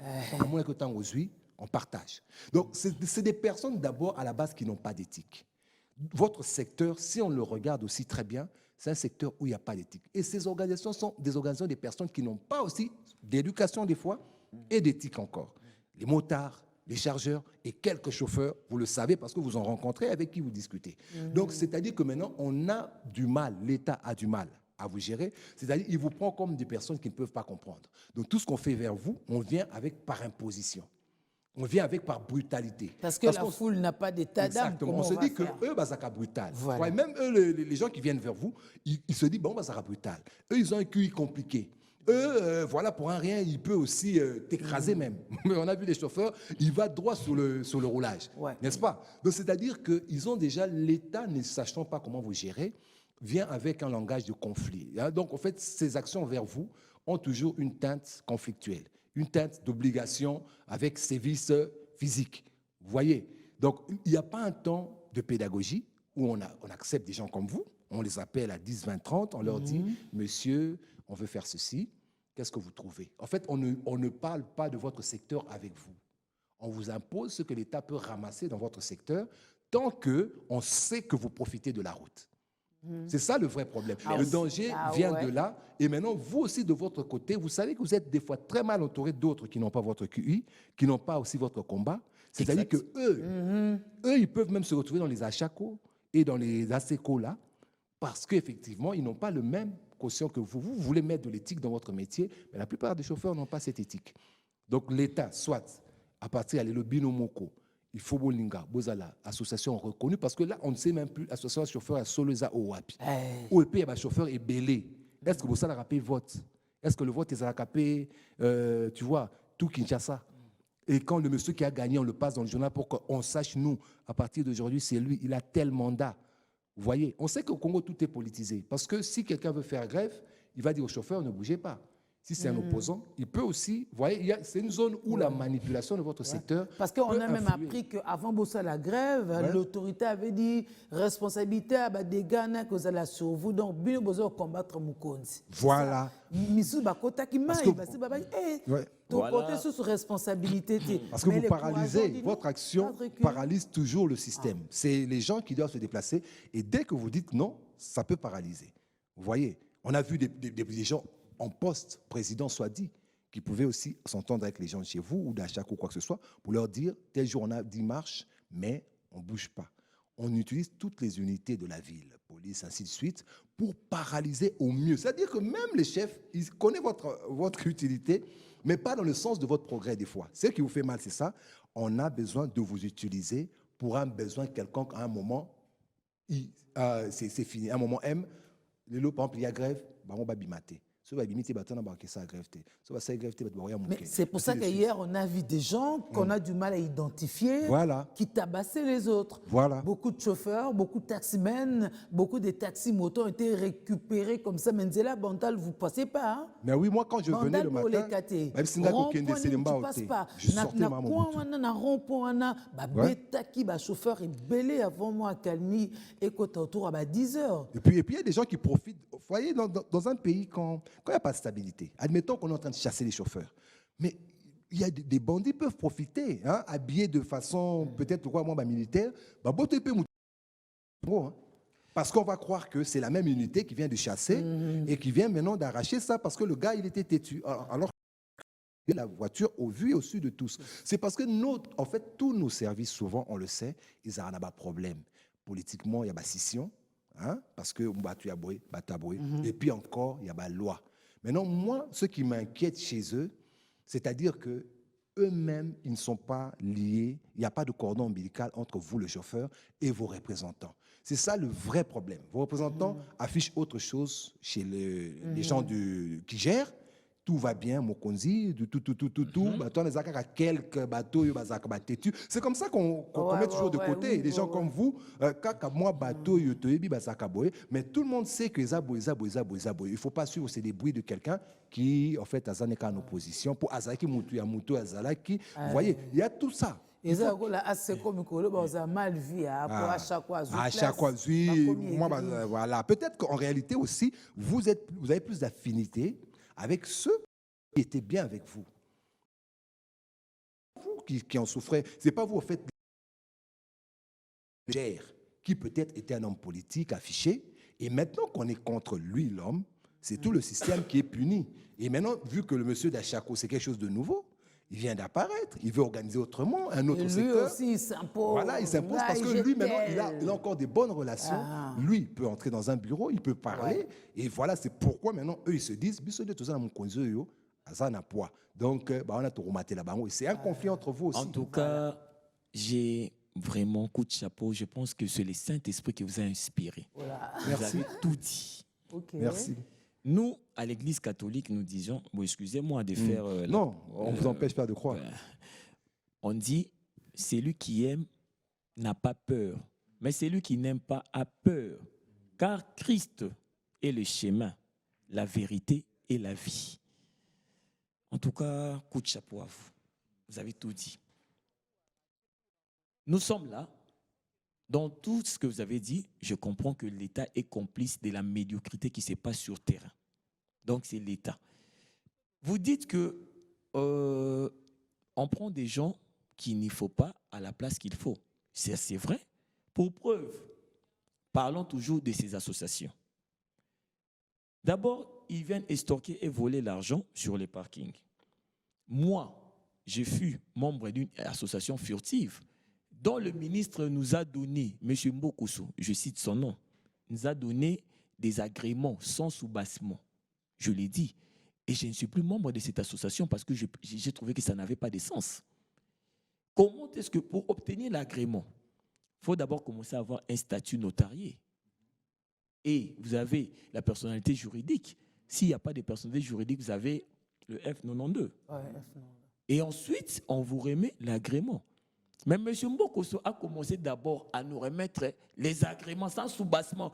On partage. Donc, c'est des personnes d'abord à la base qui n'ont pas d'éthique. Votre secteur, si on le regarde aussi très bien, c'est un secteur où il n'y a pas d'éthique. Et ces organisations sont des organisations des personnes qui n'ont pas aussi d'éducation des fois et d'éthique encore. Les motards, les chargeurs et quelques chauffeurs, vous le savez parce que vous en rencontrez avec qui vous discutez. Donc, c'est-à-dire que maintenant, on a du mal, l'État a du mal à vous gérer. C'est-à-dire, il vous prend comme des personnes qui ne peuvent pas comprendre. Donc, tout ce qu'on fait vers vous, on vient avec par imposition. On vient avec par brutalité. Parce que la foule n'a pas d'état d'âme. Exactement. On se dit que eux, bah, ça sera brutal. Voilà. Ouais, même eux, les gens qui viennent vers vous, ils se disent, bon, bah, ça sera brutal. Eux, ils ont un QI compliqué. Eux, voilà, pour un rien, il peut aussi t'écraser même. Mais on a vu les chauffeurs, il va droit sur le roulage. Ouais. N'est-ce pas? Donc, c'est-à-dire qu'ils ont déjà l'État, ne sachant pas comment vous gérer, vient avec un langage de conflit. Donc, en fait, ces actions vers vous ont toujours une teinte conflictuelle, une teinte d'obligation avec sévices physiques. Vous voyez? Donc, il n'y a pas un temps de pédagogie où on accepte des gens comme vous, on les appelle à 10, 20, 30, on leur dit, monsieur, on veut faire ceci, qu'est-ce que vous trouvez? En fait, on ne parle pas de votre secteur avec vous. On vous impose ce que l'État peut ramasser dans votre secteur tant qu'on sait que vous profitez de la route. C'est ça le vrai problème. Le danger vient de là. Et maintenant, vous aussi, de votre côté, vous savez que vous êtes des fois très mal entouré d'autres qui n'ont pas votre QI, qui n'ont pas aussi votre combat. C'est-à-dire qu'eux, ils peuvent même se retrouver dans les achacos et dans les ASECO là, parce qu'effectivement, ils n'ont pas le même quotient que vous. Vous voulez mettre de l'éthique dans votre métier, mais la plupart des chauffeurs n'ont pas cette éthique. Donc l'État, soit à partir de l'Obinomoko, il faut Bolinga, Bozala, association reconnue, parce que là, on ne sait même plus, association chauffeur à Soleza ou Wapi. Ou il y a un chauffeur est belé. Est-ce que vous avez rappelé vote? Est-ce que le vote est rappelé, tu vois, tout Kinshasa? Et quand le monsieur qui a gagné, on le passe dans le journal pour qu'on sache, nous, à partir d'aujourd'hui, c'est lui, il a tel mandat. Vous voyez, on sait qu'au Congo, tout est politisé. Parce que si quelqu'un veut faire grève, il va dire au chauffeur, ne bougez pas. Si c'est un opposant, il peut aussi, vous voyez, c'est une zone où la manipulation de votre secteur. Parce qu'on a même appris qu'avant Bossa la grève, l'autorité avait dit responsabilité à des Ghana que vous allez sur vous, donc bien besoin de combattre Mukonzi. Voilà. Misou Bakota qui m'a dit, ton côté sous responsabilité. Parce que vous paralysez, votre action paralyse toujours le système. C'est les gens qui doivent se déplacer. Et dès que vous dites non, ça peut paralyser. Vous voyez, on a vu des gens en poste, président soit dit, qui pouvaient aussi s'entendre avec les gens de chez vous ou d'achat ou quoi que ce soit, pour leur dire, tel jour on a 10 marches, mais on ne bouge pas. On utilise toutes les unités de la ville, police, ainsi de suite, pour paralyser au mieux. C'est-à-dire que même les chefs, ils connaissent votre utilité, mais pas dans le sens de votre progrès des fois. Ce qui vous fait mal, c'est ça. On a besoin de vous utiliser pour un besoin quelconque à un moment, c'est fini. À un moment M, par exemple, il y a grève, on va bimater. Mais c'est pour ça qu'hier, on a vu des gens qu'on a du mal à identifier, qui tabassaient les autres. Beaucoup de chauffeurs, beaucoup de taximens, beaucoup de taxis-motos ont été récupérés comme ça. Menzela, Bantal, vous ne passez pas. Hein? Mais oui, moi, quand je venais le matin, même si tu ne passes pas. Je sortais ma chauffeur est belé avant moi à Calmi et quand autour à 10 heures. Et puis, il y a des gens qui profitent. Vous voyez, dans un pays, quand il n'y a pas de stabilité, admettons qu'on est en train de chasser les chauffeurs, mais il y a des bandits qui peuvent profiter, hein, habillés de façon peut-être moins militaire, parce qu'on va croire que c'est la même unité qui vient de chasser et qui vient maintenant d'arracher ça parce que le gars, il était têtu. Alors la voiture au vu et au su de tous. C'est parce que en fait, tous nos services, souvent, on le sait, ils ont un problème. Politiquement, il y a une scission. Hein? Parce que et puis encore, il y a la loi. Maintenant, moi, ce qui m'inquiète chez eux, c'est-à-dire que eux-mêmes, ils ne sont pas liés, il n'y a pas de cordon ombilical entre vous, le chauffeur, et vos représentants. C'est ça le vrai problème. Vos représentants affichent autre chose chez les gens qui gèrent. Tout va bien, Mokonzi, tout. Quelques bateaux, c'est comme ça qu'on met toujours de côté. Des gens comme vous, mais tout le monde sait que il ne faut pas suivre ces bruits de quelqu'un qui, en fait, est en opposition. Pour Azaki, Moutou, Azalaki. Vous voyez, il y a tout ça. Et ça, mal vu à chaque fois. À chaque fois, voilà. Peut-être qu'en réalité aussi, vous avez plus d'affinité avec ceux qui étaient bien avec vous. Vous qui en souffrez, ce n'est pas vous, en fait, qui peut-être était un homme politique affiché, et maintenant qu'on est contre lui, l'homme, c'est tout le système qui est puni. Et maintenant, vu que le monsieur d'Achako, c'est quelque chose de nouveau, il vient d'apparaître, il veut organiser autrement, un autre Et lui secteur. aussi, il s'impose. Voilà, il s'impose Là, parce il que jette lui, maintenant, il tel. a encore des bonnes relations. Ah. Lui peut entrer dans un bureau, il peut parler. Ouais. Et voilà, c'est pourquoi maintenant, eux, ils se disent, Biso de tout ça, mon conseil, ça n'a poids. Donc, on a tout rematé là-bas. Et c'est un conflit entre vous aussi. En tout cas, j'ai vraiment coup de chapeau. Je pense que c'est le Saint-Esprit qui vous a inspiré. Voilà. Vous Merci. avez tout dit. Ok. Merci. Nous, à l'Église catholique, nous disons, bon, excusez-moi de faire... Non, on ne vous empêche pas de croire. On dit, celui qui aime n'a pas peur, mais celui qui n'aime pas a peur, car Christ est le chemin, la vérité et la vie. En tout cas, coup de chapeau à vous. Vous avez tout dit. Nous sommes là. Dans tout ce que vous avez dit, je comprends que l'État est complice de la médiocrité qui se passe sur terrain. Donc, c'est l'État. Vous dites que on prend des gens qu'il n'y faut pas à la place qu'il faut. C'est vrai. Pour preuve, parlons toujours de ces associations. D'abord, ils viennent estorquer et voler l'argent sur les parkings. Moi, je fus membre d'une association furtive dont le ministre nous a donné, M. Mbokosso, je cite son nom, nous a donné des agréments sans soubassement. Je l'ai dit. Et je ne suis plus membre de cette association parce que j'ai trouvé que ça n'avait pas de sens. Comment est-ce que pour obtenir l'agrément, il faut d'abord commencer à avoir un statut notarié. Et vous avez la personnalité juridique. S'il n'y a pas de personnalité juridique, vous avez le F92. Ouais, Et ensuite, on vous remet l'agrément. Mais M. Mbokosso a commencé d'abord à nous remettre les agréments sans soubassement.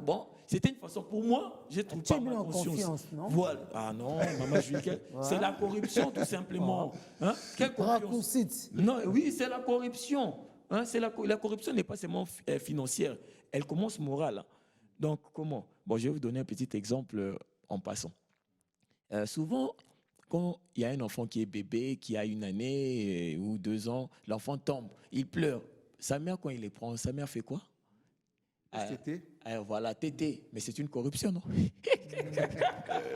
Bon, c'était une façon pour moi, j'ai trouvé Tu pas es mis ma en conscience. confiance, non? Voilà. Ah non, maman Jules, c'est la corruption tout simplement. Hein? Quelle confiance? Raccourcite. Non, oui, c'est la corruption. Hein? La corruption n'est pas seulement financière, elle commence morale. Hein. Donc, comment? Bon, je vais vous donner un petit exemple en passant. Souvent, quand il y a un enfant qui est bébé, qui a 1 année ou 2 ans, l'enfant tombe, il pleure. Sa mère, quand il les prend, sa mère fait quoi? Voilà, tété. Mais c'est une corruption, non?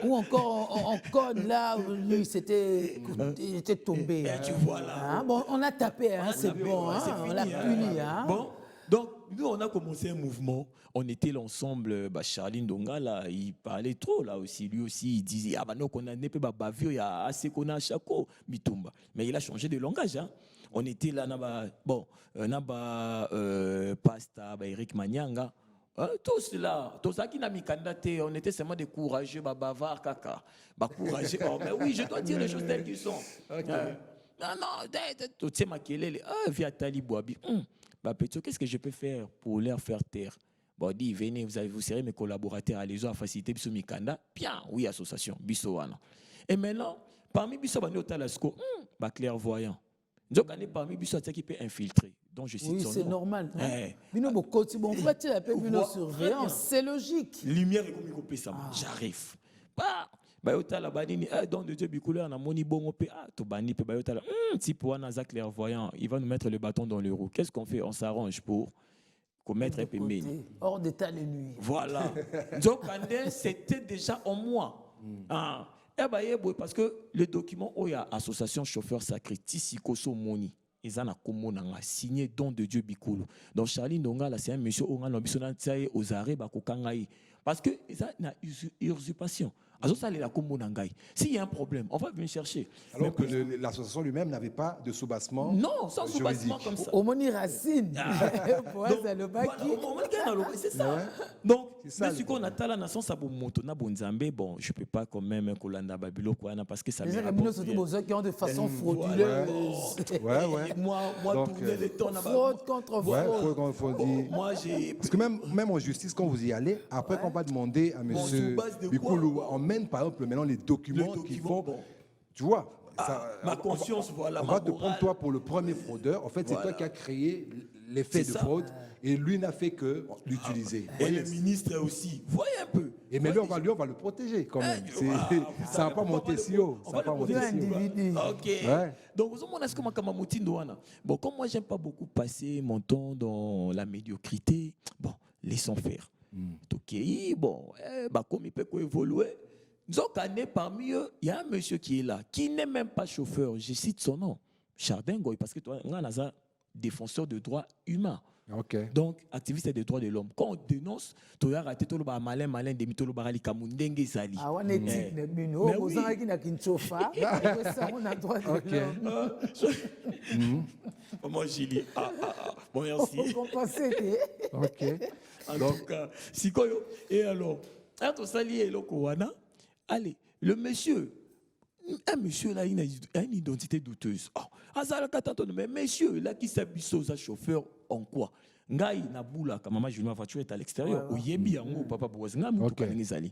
Ou encore, en code, là, lui, il était tombé. Tu vois là. Hein? Bon, on a tapé, hein, c'est bon, hein, on l'a puni. Hein? Bon, donc, nous, on a commencé un mouvement. On était l'ensemble, Charlie Ndonga, là, il parlait trop, là aussi. Lui aussi, il disait, ah, bah non, qu'on a n'est pas bavio, il y a assez qu'on a à Chako, Mitumba. Mais il a changé de langage, hein. On était là, bon, Pasta, Eric Manyanga. Tous là, tous qui n'a mis candidaté, on était seulement des courageux, bavards, caca. Courageux. Oh, mais oui, je dois dire les choses telles qu'elles sont. Non, tu sais, Makelele, via Talibouabi. Petit, qu'est-ce que je peux faire pour leur faire taire? Bon, dit, venez, vous serez mes collaborateurs, allez-y à faciliter Bisso Mikanda. Bien, oui, association, Bisso Wana. Et maintenant, parmi Bisso Bani Otalasco, clairvoyant. Donc, on est parmi Bisso qui peut infiltrer. Donc, je cite oui, son c'est nom. normal. Eh. Bino Bokoti, bon, pourquoi tu l'appelles Bino surveillance? C'est logique. Lumière et comme il coupe ça, j'arrive. Bayotala banini don de Dieu bicouleur na moni bongo pe to bani pe bayotala type wana za clairvoyant, il va nous mettre le bâton dans le roue. Qu'est-ce qu'on fait? On s'arrange pour commettre un peu mini. Hors d'état les nuits. Voilà. Donc c'était déjà en moi. Parce que le document où il y a association chauffeur sacré Tisikoso Moni, ils ont signé don de Dieu Bikolo. Donc Charlie Ndonga là c'est un monsieur on a l'ambition d'entrer aux arrêts bakokangai parce que ils ont une usurpation. S'il y a un problème, on va venir chercher. Alors que l'association lui-même n'avait pas de soubassement. Non, sans soubassement comme ça. Omoni Racine. C'est ça. Donc, mais ce qu'on a là, dans sens à bon Nzambe, bon, je peux pas quand même Kolanda Babilo parce que ça me rapporte rien. Qui ont de façon frauduleuse. Moi, tourner les temps. Fraude contre fraude. Moi, j'ai. Parce que même en justice, quand vous y allez, après qu'on va demander à monsieur Bikoulou, on mène par exemple maintenant les documents qui font. Tu vois, ma conscience, voilà. On va te prendre toi pour le premier fraudeur. En fait, c'est toi qui as créé l'effet de fraude et lui n'a fait que l'utiliser. Et le ministre aussi. Voyez un peu. Et mais lui, on va le protéger quand même. Ça ne va pas monter si haut. Ça va pas monter si haut. Ok. Donc, vous avez dit que bon, comme moi, j'aime pas beaucoup passer mon temps dans la médiocrité, bon, laissons faire. Ok, bon, comme il peut évoluer. Zokane, parmi eux, il y a un monsieur qui est là, qui n'est même pas chauffeur. Je cite son nom, Chardin Goy, parce que toi, on a un défenseur de droits humains. Ok. Donc, activiste des droits de l'homme. Quand on dénonce, tu as raté tout le malin, demi tout le barali kamundenge zali. Ah, on est dit, Mais vous oui. avez qui Kinchofa, ça, on a droit de l'homme. Comment j'ai dit? Bon, merci. Faut compenser. Ok. En tout cas, Sikoyo. Et alors, quand on s'allie et l'Okowana, allez, le monsieur, un monsieur là, il a une identité douteuse. Mais monsieur là qui s'habille aux chauffeur en quoi? Ngai Naboula, quand maman, ma voiture est à l'extérieur. Au Yebi, yango, papa, Boazanga, Moutou, Nizali.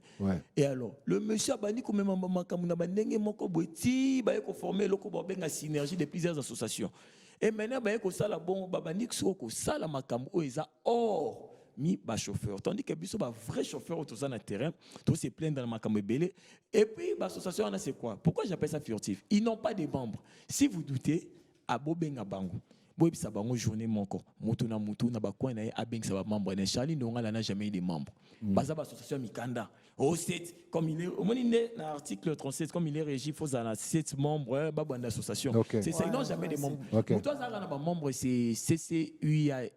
Et alors, le monsieur a banni comme maman, Kamuna Bandenge, Moko Boti, Bayeko formé, Loko Bobenga synergie de plusieurs associations. Et maintenant, Bayeko Sala Bon, Babanik Soko, Sala Makam, Oeza, or. Mi ba chauffeur tandis que biso ba vrai chauffeur autour dans le terrain tout se plaint dans le makamo belé et puis l'association on a c'est quoi pourquoi j'appelle ça furtif ils n'ont pas de membres si vous doutez à bobenga bango boyebi sa bango journée moko mutu na ba coin na abeng sa ba membre na Charlie Ndonga n'a jamais eu de membres baza ba association mikanda au 7 comme il est au moins dans l'article 37 comme il est régi faut à 7 membres ba bonne association c'est ça ils n'ont jamais de membres mutu za na ba membre c'est CCUIA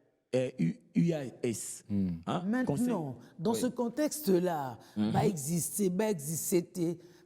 UAS. Hein? Maintenant, dans ce contexte-là,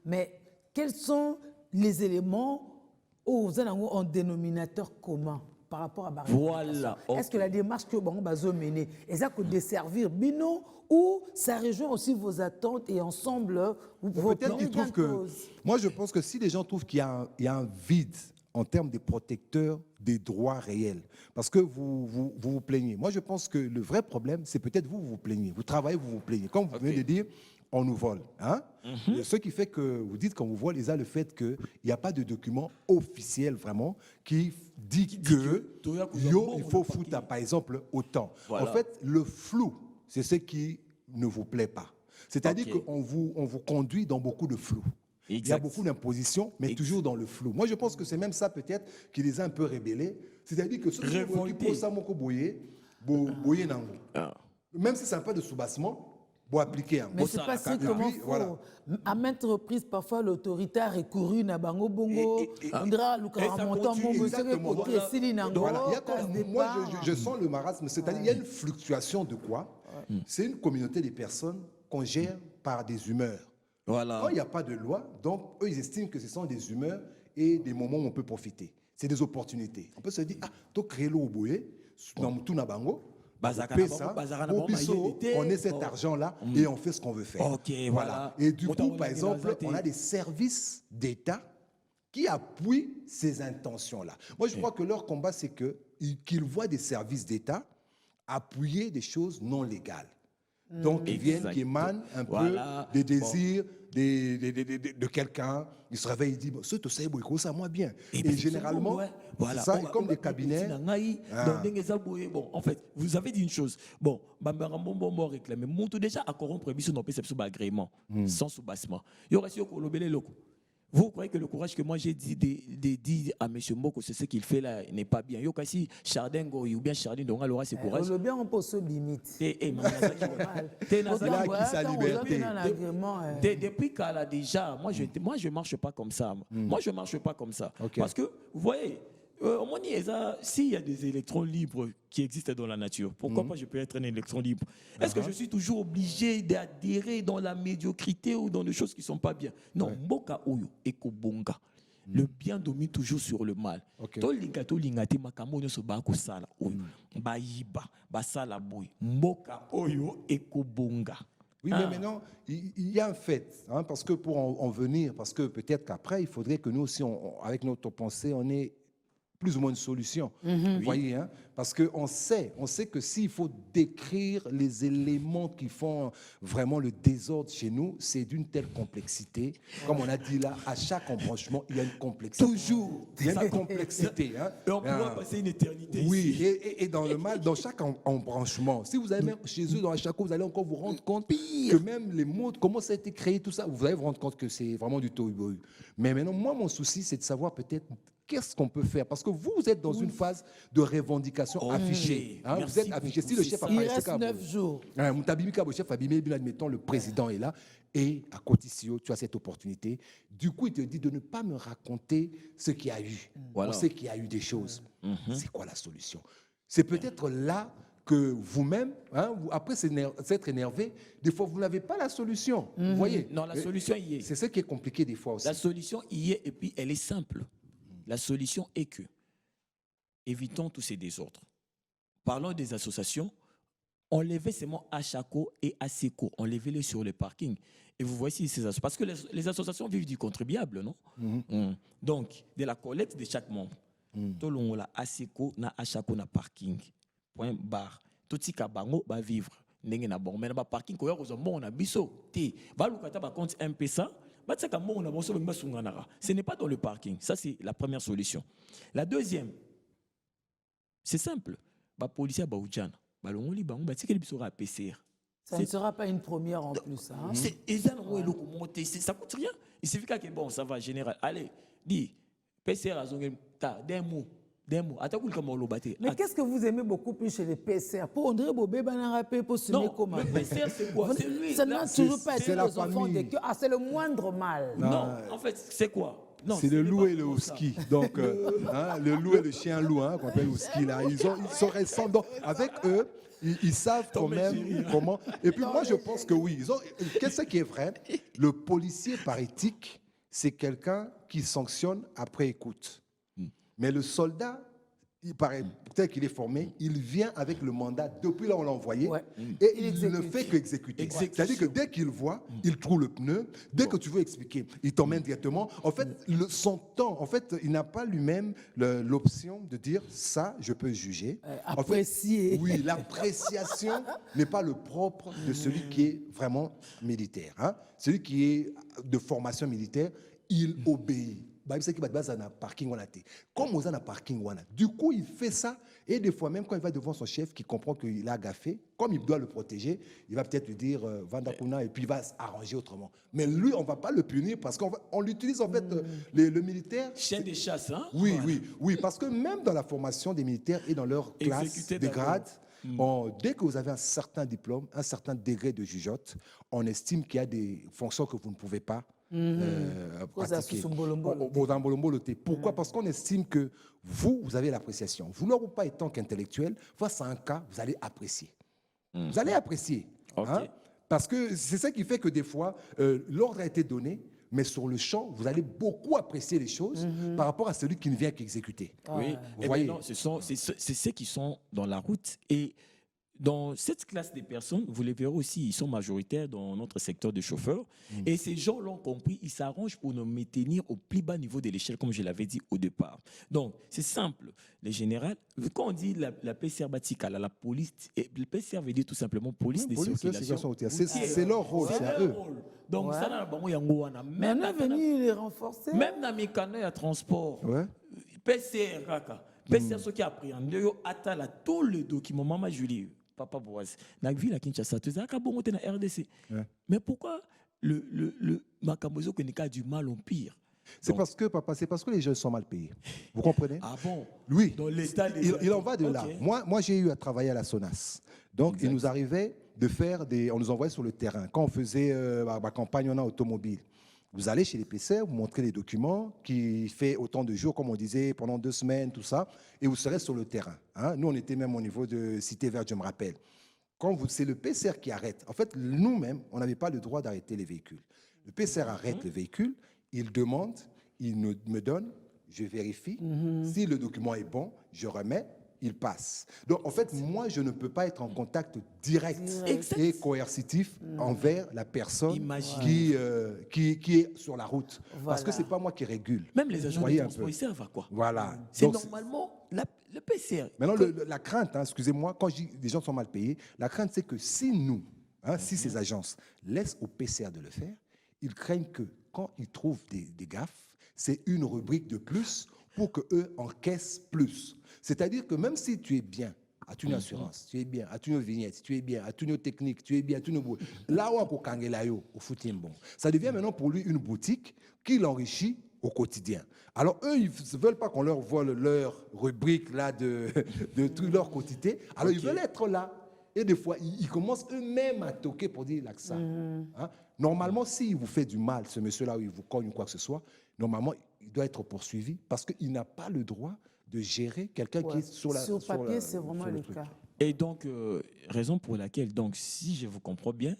mais quels sont les éléments en dénominateur commun par rapport à Barry? Voilà. Est-ce que la démarche que vous avez menée, est-ce que desservir Bino ou ça rejoint aussi vos attentes et ensemble vos peut-être qu'ils trouvent que... Moi, je pense que si les gens trouvent qu'il y a un vide en termes de protecteurs des droits réels. Parce que vous plaignez. Moi, je pense que le vrai problème, c'est peut-être vous plaignez. Vous travaillez, vous plaignez. Comme vous venez de dire, on nous vole. Hein? Ce qui fait que vous dites qu'on vous vole, il y a le fait qu'il n'y a pas de document officiel vraiment qui dit que il faut foutre, par exemple, autant. Voilà. En fait, le flou, c'est ce qui ne vous plaît pas. C'est-à-dire qu'on vous conduit dans beaucoup de flou. Exact. Il y a beaucoup d'impositions, mais toujours dans le flou. Moi, je pense que c'est même ça, peut-être, qui les a un peu révélés. C'est-à-dire que ceux qui pour ça, même si c'est un peu de soubassement, pour appliquer un mais c'est pas ce comment faut. À maintes reprises, parfois, l'autorité a recouru à Bango Bongo, Andra, Lucara Montant, Bongo, moi, je sens le marasme. C'est-à-dire qu'il y a une fluctuation de quoi? C'est une communauté de personnes qu'on gère par des humeurs. Voilà. Quand il n'y a pas de loi, donc eux, ils estiment que ce sont des humeurs et des moments où on peut profiter. C'est des opportunités. On peut se dire, tu crées l'eau au boye, dans tout na bango, on ait cet argent-là et on fait ce qu'on veut faire. Voilà. Et du coup, par exemple, on a des services d'État qui appuient ces intentions-là. Moi, je crois que leur combat, c'est qu'ils voient des services d'État appuyer des choses non légales. Donc, ils viennent, qui émanent un peu des désirs de quelqu'un. Il se réveille, il dit, ce que c'est, ça moi bien. Et généralement, ça, comme des cabinets. Bon, en fait, vous avez dit une chose. Bon, réclamé. Monto déjà à corrompre, mais on peut faire agrément, sans soubassement. Il y aura aussi le loco. Vous croyez que le courage que moi j'ai dit à M. Mboko, c'est ce qu'il fait là, n'est pas bien. Yo kasi Chardin Goy ou bien Chardin Ndonga aura ce courage. Le bien on pose limite. Depuis qu'elle a déjà, moi je marche pas comme ça. Moi je marche pas comme ça. Parce que vous voyez, s'il y a des électrons libres qui existent dans la nature, pourquoi pas je peux être un électron libre? Est-ce que je suis toujours obligé d'adhérer dans la médiocrité ou dans des choses qui ne sont pas bien? Non, Mboka Oyo, Eko Bonga. Le bien domine toujours sur le mal. Mboka Oyo, Eko Bonga. Oui, mais maintenant, il y a un fait, hein, parce que pour en venir, parce que peut-être qu'après, il faudrait que nous aussi, avec notre pensée, on ait plus ou moins une solution. Vous voyez, hein? Parce qu'on sait que s'il faut décrire les éléments qui font vraiment le désordre chez nous, c'est d'une telle complexité. Comme on a dit là, à chaque embranchement, il y a une complexité. Toujours. Il y a une complexité. Hein? Et on pourra passer une éternité oui, ici. Et dans le mal, dans chaque embranchement, si vous allez même chez eux, dans chaque vous allez encore vous rendre compte que même les mots, comment ça a été créé, tout ça, vous allez vous rendre compte que c'est vraiment du tohu-bohu. Mais maintenant, moi, mon souci, c'est de savoir peut-être qu'est-ce qu'on peut faire? Parce que vous êtes dans une phase de revendication affichée. Hein, vous êtes affiché. Si le chef Il reste 9 jours. Le chef Abimé, admettons, le président est là. Et à Cotisio, tu as cette opportunité. Du coup, il te dit de ne pas me raconter ce qu'il y a eu. Voilà. On sait qu'il y a eu des choses. C'est quoi la solution? C'est peut-être là que vous-même, hein, après s'être énervé, des fois, vous n'avez pas la solution. Vous voyez? Non, la solution y est. C'est ce qui est compliqué des fois aussi. La solution y est et puis elle est simple. La solution est que évitons tous ces désordres. Parlons des associations. Enlevez seulement Achako et Aseko, enlevez-les sur le parking. Et vous voyez ces associations. Parce que les associations vivent du contribuable, non? Donc, de la collecte de chaque membre. Tout le monde a Aseko, na Achako, na parking. Point barre. Tout ce qui va vivre. Mais na parking, quand on a biso, compte MPSA, ce n'est pas dans le parking. Ça, c'est la première solution. La deuxième, c'est simple. Les policiers Baoudjan. Ça ne sera pas une première en plus. Hein? Ça coûte rien. Il suffit que bon, ça va général. Allez, dis, PCR a des mots. Mais qu'est-ce que vous aimez beaucoup plus chez les PCR? Pour André Bobé, pour se mettre comme le PCR, c'est quoi? C'est lui. Ça n'a toujours pas été la les enfants famille. de cœur. Ah, c'est le moindre mal. Non, en fait, c'est quoi? C'est le loup et le husky. Donc, le loup et le chien loup, qu'on appelle husky, là, ils sont récents. Donc, avec eux, ils savent quand même comment. Et puis, moi, je pense que oui. Qu'est-ce qui est vrai? Le policier par éthique, c'est quelqu'un qui sanctionne après écoute. Mais le soldat, il paraît peut-être qu'il est formé, il vient avec le mandat depuis là où on l'a envoyé et il ne fait qu'exécuter. C'est-à-dire que dès qu'il voit, il trouve le pneu, dès que tu veux expliquer, il t'emmène directement. En fait, son temps, en fait, il n'a pas lui-même l'option de dire ça, je peux juger. Apprécier. En fait, oui, l'appréciation n'est pas le propre de celui qui est vraiment militaire. Hein. Celui qui est de formation militaire, il obéit. Comme on a un parking, du coup, il fait ça. Et des fois, même quand il va devant son chef qui comprend qu'il a gaffé, comme il doit le protéger, il va peut-être lui dire Vandakuna et puis il va s'arranger autrement. Mais lui, on ne va pas le punir parce qu'on l'utilise en fait, le militaire. Chien de chasse, hein? Oui, parce que même dans la formation des militaires et dans leur classe de grade, dès que vous avez un certain diplôme, un certain degré de jugeote, on estime qu'il y a des fonctions que vous ne pouvez pas pratiquer. Pourquoi? Parce qu'on estime que vous avez l'appréciation. Vous n'aurez pas étant qu'intellectuel, face à un cas, vous allez apprécier. Vous allez apprécier. Hein? Parce que c'est ça qui fait que des fois, l'ordre a été donné, mais sur le champ, vous allez beaucoup apprécier les choses par rapport à celui qui ne vient qu'exécuter. Oui, vous voyez. C'est ceux qui sont dans la route. Et dans cette classe de personnes, vous les verrez aussi, ils sont majoritaires dans notre secteur de chauffeurs. Et ces gens l'ont compris, ils s'arrangent pour nous maintenir au plus bas niveau de l'échelle, comme je l'avais dit au départ. Donc, c'est simple. Les généraux, quand on dit la PCR batikala, la police, le PCR veut dire tout simplement police de circulation. C'est leur rôle, c'est à eux. Donc, ça n'a pas même on est venu les renforcer. Même dans mes canaux à transport, PCR, PCR, ce qui a pris en deux, attend tous les documents, Maman Julie. Papa Boaz, na ville à Kinshasa, tu sais, na RDC. Mais pourquoi le Makambozo a du mal au pire? C'est parce que, papa, c'est parce que les jeunes sont mal payés. Vous comprenez? Ah bon? Oui. Dans l'état il en va de là. Moi, j'ai eu à travailler à la SONAS. Donc, il nous arrivait de faire on nous envoyait sur le terrain. Quand on faisait ma campagne en automobile, vous allez chez les PCR, vous montrez les documents qui fait autant de jours, comme on disait, pendant 2 semaines, tout ça, et vous serez sur le terrain. Hein. Nous, on était même au niveau de Cité Verte, je me rappelle. C'est le PCR qui arrête. En fait, nous-mêmes, on n'avait pas le droit d'arrêter les véhicules. Le PCR arrête le véhicule, il demande, il me donne, je vérifie. Si le document est bon, je remets. Il passe. Donc, en fait, moi, je ne peux pas être en contact direct et coercitif envers la personne qui est sur la route. Voilà. Parce que ce n'est pas moi qui régule. Même les agents de transport, ils servent à quoi? Voilà. C'est normalement le PCR. Maintenant, la crainte, excusez-moi, quand je dis les gens sont mal payés, la crainte, c'est que si nous, si ces agences laissent au PCR de le faire, ils craignent que quand ils trouvent des gaffes, c'est une rubrique de plus pour qu'eux encaissent plus. C'est-à-dire que même si tu es bien à une assurance, tu es bien à une vignette, tu es bien à une technique, tu es bien à une là où on au footing bon. Ça devient maintenant pour lui une boutique qui l'enrichit au quotidien. Alors, eux, ils ne veulent pas qu'on leur vole leur rubrique là de tout leur quotidien. Alors, ils veulent être là. Et des fois, ils commencent eux-mêmes à toquer pour dire l'accent. Hein? Normalement, s'il vous fait du mal, ce monsieur-là, ou il vous cogne ou quoi que ce soit, normalement, il doit être poursuivi parce qu'il n'a pas le droit de gérer quelqu'un qui est sur la... Sur papier, c'est vraiment le truc. cas. Et donc, raison pour laquelle, donc, si je vous comprends bien,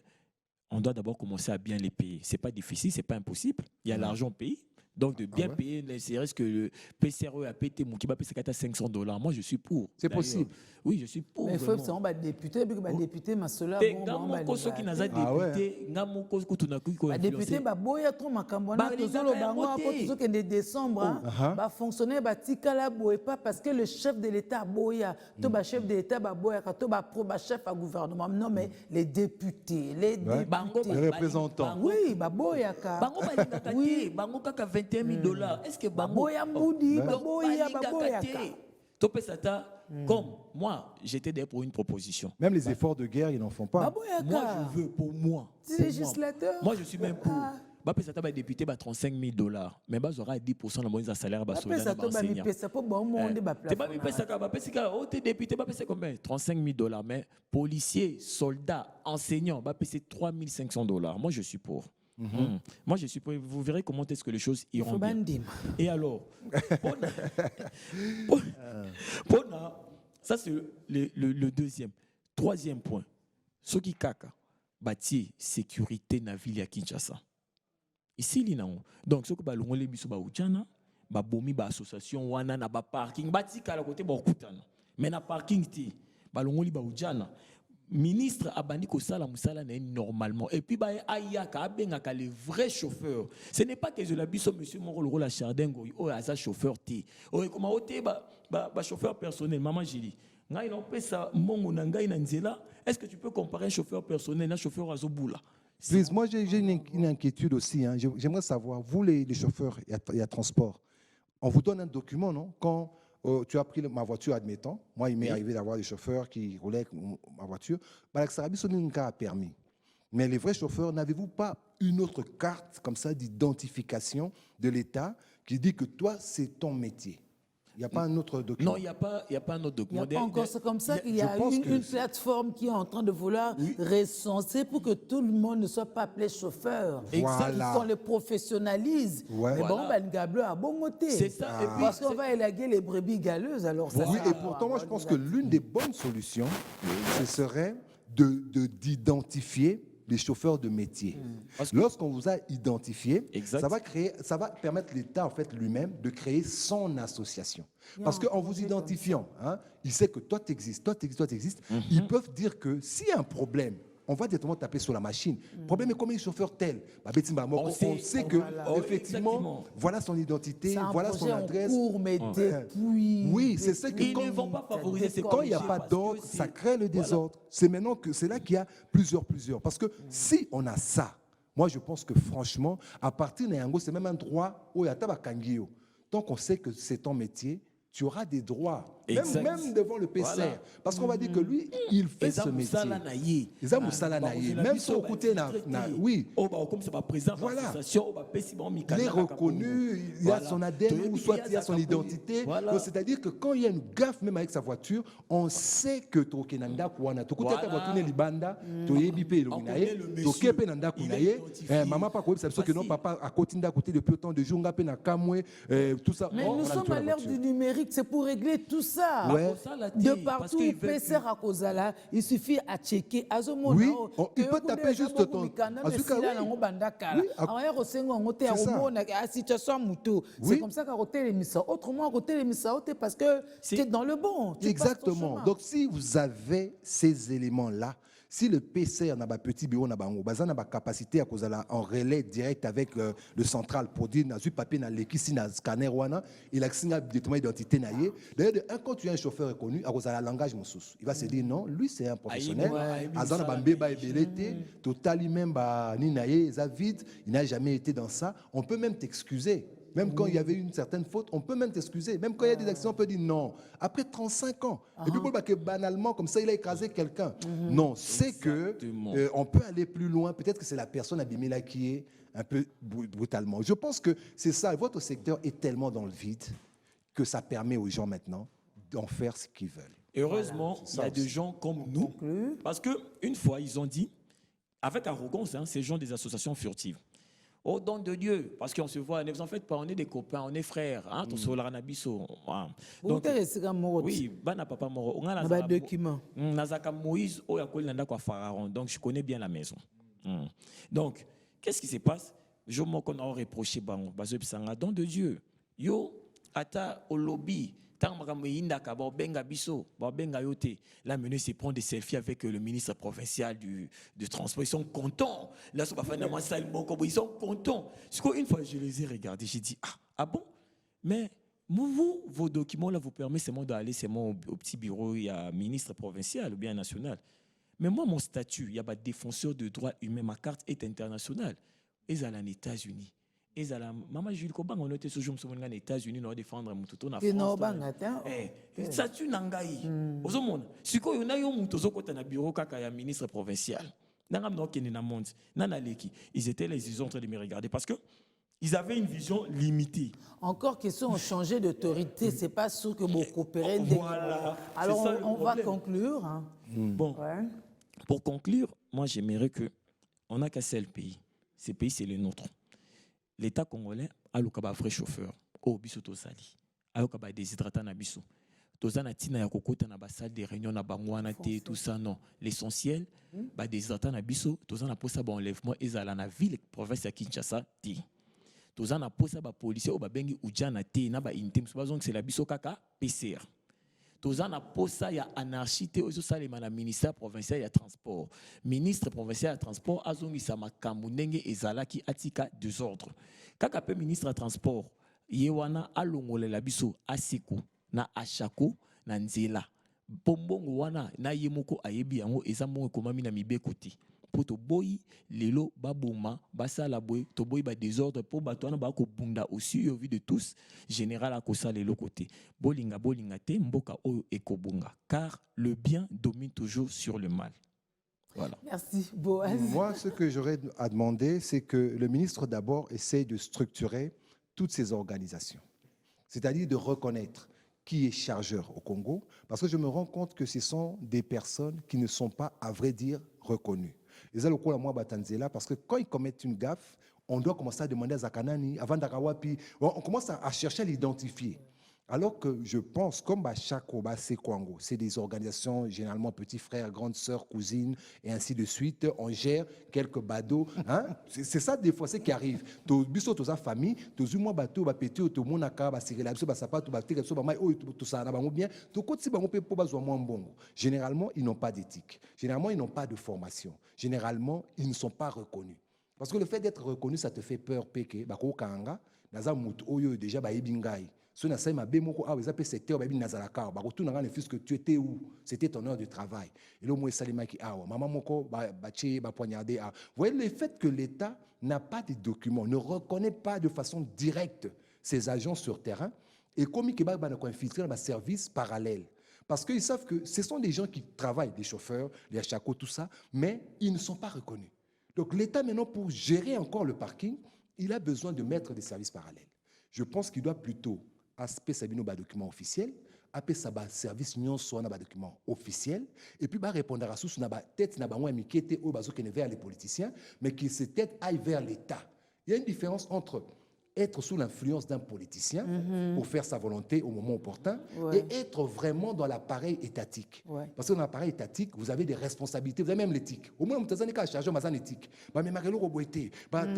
on doit d'abord commencer à bien les payer. Ce n'est pas difficile, ce n'est pas impossible. Il y a l'argent payé. Donc, de bien payer, c'est vrai que le PCRE a pété mon kiba PCK à $500. Moi, je suis pour. C'est possible. Oui, je suis pour. Mais il faut que ça député, puis que député, ma cela, bon, ceux qui n'ont pas député, n'ont pas député, député, boya trop makambona, tozolo bango, après tout ce qui est décembre, fonctionner, tikala boye pas parce que le chef de l'État boya, tout chef de l'État boya, tout chef à gouvernement. Non, mais les députés, les représentants. Oui, boya ka. Oui, bango kaka $21,000. Est-ce que bango boya moudi, boya ka. Topé Sata, comme moi, j'étais there pour une proposition. Même les efforts de guerre, ils n'en font pas. Moi, je veux pour moi. Législateur. Moi, je suis même pour. Bapé Sata va député $35,000. Mais bah, j'aurai 10% de mon salaire. Bapé Sata va député, ça peut bon monde de Tu vas me ça, Bapé Sata, oh, t'es député, Bapé c'est combien? $35,000. Mais policiers, soldats, enseignants, Bapé c'est $3,500. Moi, je suis pour. Moi, je suis pour. Vous verrez comment est-ce que les choses iront bien. Et alors, ça c'est le deuxième. Troisième point. Ce qui kaka, bâti sécurité na ville à Kinshasa. Ici, il y a donc ce que ba longole biso ba uchana, ba bomi ba association wana na ba parking, bâti kala côté ba okutana. Mais na parking ti, ba longoli ba uchana. Ministre abani ko sala musala na normalement et puis ba ayaka abengaka les vrais chauffeurs. Ce n'est pas que je l'abuse monsieur Moro le rôle à Chardengo o asa chauffeur ti. O comment oté ba chauffeur personnel maman Jili. Ngai non pesa mongo na ngai na nzela. Est-ce que tu peux comparer un chauffeur personnel à un chauffeur azoboula? Please, moi j'ai une inquiétude aussi. Hein. J'aimerais savoir, vous les chauffeurs et à transport, on vous donne un document, non? Quand tu as pris ma voiture, admettons. Moi, il m'est arrivé d'avoir des chauffeurs qui roulaient avec ma voiture. Balak-Sarabi, ce n'est un cas permis. Mais les vrais chauffeurs, n'avez-vous pas une autre carte comme ça d'identification de l'État qui dit que toi, c'est ton métier? Il n'y a pas un autre document? Non, il n'y a pas un autre document. Il n'y a pas encore, c'est comme ça qu'il y a une plateforme qui est en train de vouloir recenser pour que tout le monde ne soit pas appelé chauffeur. Voilà. Qu'on le professionnalise. Ouais. Mais bon, ben, Gablo a bon côté. C'est ça. Et puis, parce qu'on va élaguer les brebis galeuses. Alors ça, oui, et pourtant, moi, je pense que l'une des bonnes solutions, ce serait d'identifier les chauffeurs de métier. Lorsqu'on vous a identifié, ça va permettre l'État en fait lui-même de créer son association. Parce qu'en vous identifiant, hein, il sait que toi tu existes, toi tu existes, toi tu existes. Ils peuvent dire que s'il y a un problème, on va directement taper sur la machine. Le problème est combien de chauffeurs tels? On sait que effectivement, voilà son identité, voilà son adresse. Oui, c'est ça que ils ne vont pas favoriser. Quand il n'y a pas d'ordre, ça crée le désordre. C'est maintenant que c'est là qu'il y a plusieurs. Parce que si on a ça, moi je pense que franchement, à partir de Yango, c'est même un droit où il y a Tabakangio. Tant qu'on sait que c'est ton métier, tu auras des droits, même devant le PCR. Voilà. Parce qu'on va dire que lui, il fait ce métier. Même si au côté, oui. Voilà. Il est reconnu, il a son ADN, ou soit il a son identité. C'est-à-dire que quand il y a une gaffe, même avec sa voiture, on sait que Tokenanda Kouana, Tokuta Watune Libanda, Toyebipe Illuminae, Tokepe Nanda Kounaye, maman pas quoi, c'est que non, papa a continué à côté depuis autant de jours, Ngapena Kamwe, tout ça. Mais nous sommes à l'ère du numérique, c'est pour régler tout ça. Ouais. De partout, PC à Kozala, il suffit à checker. Oui, il peut taper juste ton. C'est comme ça qu'à côté les missa. Autrement, à côté les missa, parce que c'est dans le bon. Exactement. Donc, si vous avez ces éléments-là, si le PC en a un petit bureau, on a une capacité à cause en relais direct avec le central pour dire na su papier na l'équipe na scanner wana il a un document d'identité naie. D'ailleurs, quand tu as un chauffeur reconnu à cause de la langage moussous, il va se dire non, lui c'est un professionnel. Azana bambeba ebelete, total même ba ni naie, vide, il n'a jamais été dans ça. On peut même t'excuser. Même quand il y avait une certaine faute, on peut même t'excuser. Même quand il y a des accidents, on peut dire non. Après 35 ans. Et puis, que banalement, comme ça, il a écrasé quelqu'un. Non, c'est que on peut aller plus loin. Peut-être que c'est la personne abîmée là qui est un peu brutalement. Je pense que c'est ça. Votre secteur est tellement dans le vide que ça permet aux gens maintenant d'en faire ce qu'ils veulent. Heureusement, il y a des gens comme nous. Parce qu'une fois, ils ont dit, avec arrogance, ces gens des associations furtives. Au don de Dieu, parce qu'on se voit, ne vous en faites pas, on est des copains, on est frères. Donc, oui, papa moro. On a Moïse, donc je connais bien la maison. Donc, qu'est-ce qui se passe? Je m'en connais reproché, don de Dieu. Yo, ata au lobby. Là, maintenant, ils prend des selfies avec le ministre provincial du transport. Ils sont contents. Là, ils sont contents. Une fois, je les ai regardés, j'ai dit, ah bon? Mais vous, vos documents, là, vous permettent seulement d'aller au petit bureau, il y a ministre provincial ou bien national. Mais moi, mon statut, il y a un défenseur de droits humains, ma carte est internationale. Ils sont aux États-Unis. Et maman Jules Kobang on était toujours aux États-Unis nous défendre mututo na France. Statut nangai. Ozomona. Siko yona yo mutuzo kota na bureau kaka ya ministre provincial. Nangam no kene na monde. Nana leki. Ils sont en train de me regarder parce que ils avaient une vision limitée. Encore question de changer d'autorité, c'est pas sûr que vous coopérez. Voilà. Alors on va conclure. Bon. Ouais. Pour conclure, moi j'aimerais que on n'a qu'un seul pays. Ce pays c'est le nôtre. L'État congolais a le vrai chauffeur. Oh, biso to sali. A le déshydratant na biso. Tozana tina ya kokota na salle de réunion na bangwana te tout ça non. L'essentiel ba déshydratant na biso, tozana posa ba enlèvement ezala na ville province ya Kinshasa te. Tozana posa ba policier o ba bengi ujana te na ba intim donc c'est la biso kaka PCR. Tozana posa ya anarchie te ozo salema na ministère provincial ya transport. Ministre provincial ya transport azongisa makambo ndenge ezalaki atika désordre. Kaka pe ministre ya transport yewana alongolela biso asiko na ashako na nzela. Pombongo wana na yemoko ayebi yango ezamo ekomami na mibeko te. Poto boyi lelo baboma basala boy to boyi ba désordre po batwana ba ko bunda aussi au vu de tous général akosa lelo côté bolinga te mboka oyo ekobunga car le bien domine toujours sur le mal. Voilà. Merci Boaz. Moi ce que j'aurais à demander c'est que le ministre d'abord essaie de structurer toutes ces organisations. C'est-à-dire de reconnaître qui est chargeur au Congo parce que je me rends compte que ce sont des personnes qui ne sont pas à vrai dire reconnues. Et ça, le coup, moi, Batanzela, parce que quand ils commettent une gaffe, on doit commencer à demander à Zakanani, avant d'Akawapi, on commence à chercher à l'identifier. Alors que je pense, comme Bachako, Sekwango, c'est des organisations, généralement petits frères, grandes sœurs, cousines, et ainsi de suite, on gère quelques badauds. Hein? C'est ça, des fois, c'est qui arrive. Biso, toute sa famille, tout le monde bateau, pété, tout le monde a basiré la biso, basapa, tout bateau, tout ça, bien, tout côté, si on peut bon. Généralement, ils n'ont pas d'éthique. Généralement, ils n'ont pas de formation. Généralement, ils ne sont pas reconnus. Parce que le fait d'être reconnu, ça te fait peur, péké, bako kanga, naza mutu oyo déjà ba ebingai. Si on a ça, ils secteur, que tu étais où? C'était ton heure de travail. Et là, moi, Salimaki, maman, moko, poignardé. Vous voyez, le fait que l'État n'a pas de documents, ne reconnaît pas de façon directe ses agents sur terrain, et comme il y a un service parallèle. Parce qu'ils savent que ce sont des gens qui travaillent, les chauffeurs, les achakos, tout ça, mais ils ne sont pas reconnus. Donc l'État, maintenant, pour gérer encore le parking, il a besoin de mettre des services parallèles. Je pense qu'il doit plutôt aspect sabino ba document officiel, apé ça ba service nion soit na ba document officiel et puis ba répondre à sous na ba tête na ba moi mikete au bazo qui ne vers les politiciens mais qui se tête aille vers l'État. Il y a une différence entre être sous l'influence d'un politicien pour faire sa volonté au moment opportun et être vraiment dans l'appareil étatique. Parce que dans l'appareil étatique, vous avez des responsabilités, vous avez même l'éthique. Au moins, vous avez un chargeur de l'éthique. Mais vous avez l'éthique. Vous avez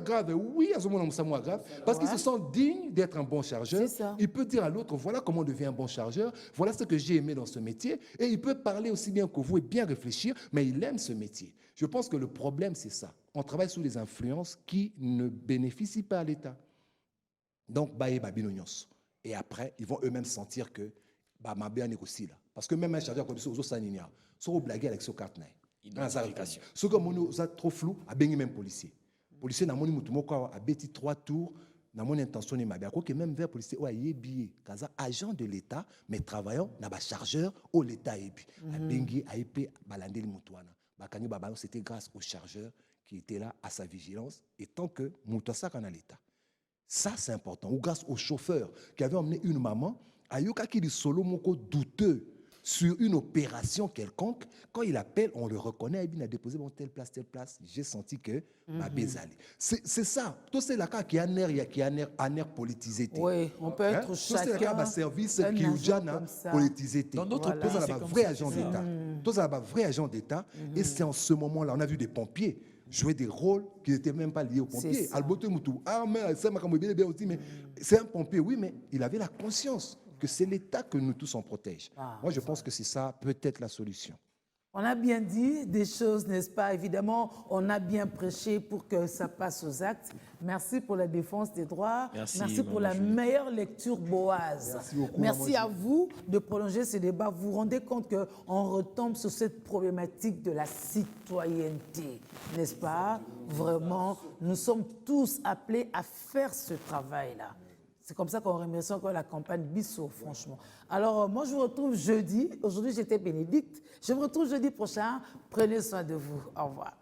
grave. Oui, grave. Parce qu'ils se sentent dignes d'être un bon chargeur. Il peut dire à l'autre, voilà comment on devient un bon chargeur. Voilà ce que j'ai aimé dans ce métier. Et il peut parler aussi bien que vous et bien réfléchir, mais il aime ce métier. Je pense que le problème, c'est ça. On travaille sous des influences qui ne bénéficient pas à l'État. Donc, et après, ils vont eux-mêmes sentir que ma bien aussi là. Parce que même un chargeur comme ça, aux blagues avec ce carte. identification. Ce que nous a trop flou, a bien même policier. Policier n'a moni mutumoko a bêti 3 tours, n'a mon intention ni ma bien. Que même vers policier, ouais, il est billet. Kaza agent de l'État, mais travaillant n'a pas chargeur au l'État et puis. A bengi a épé balandé le mutuana. Bakani babano, c'était grâce au chargeur qui était là à sa vigilance. Et tant que mutuasa kana l'État. Ça, c'est important. Ou grâce au chauffeur qui avait emmené une maman, à Yoka qui dit solo moko douteux sur une opération quelconque, quand il appelle, on le reconnaît, il a déposé dans telle place, j'ai senti que ma bézali. C'est ça. Tout c'est la cas qui a un air politisé. Oui, on peut être chacun. Tout c'est un service qui est politisé. Dans d'autres Tout pays, ça, c'est un comme vrai ça, agent c'est ça. d'État. Tout ça, un vrai agent d'État. Et c'est en ce moment-là, on a vu des pompiers jouer des rôles qui n'étaient même pas liés aux pompiers. Albote Moutou, mais c'est un pompier, oui, mais il avait la conscience que c'est l'État que nous tous on protège. Moi, je pense que c'est ça peut-être la solution. On a bien dit des choses, n'est-ce pas? Évidemment, on a bien prêché pour que ça passe aux actes. Merci pour la défense des droits. Merci pour la meilleure lecture Boaz. Merci beaucoup, merci à vous de prolonger ce débat. Vous vous rendez compte qu'on retombe sur cette problématique de la citoyenneté, n'est-ce pas? Vraiment, nous sommes tous appelés à faire ce travail-là. C'est comme ça qu'on remercie encore la campagne Bissau, franchement. Alors, moi, je vous retrouve jeudi. Aujourd'hui, j'étais Bénédicte. Je vous retrouve jeudi prochain. Prenez soin de vous. Au revoir.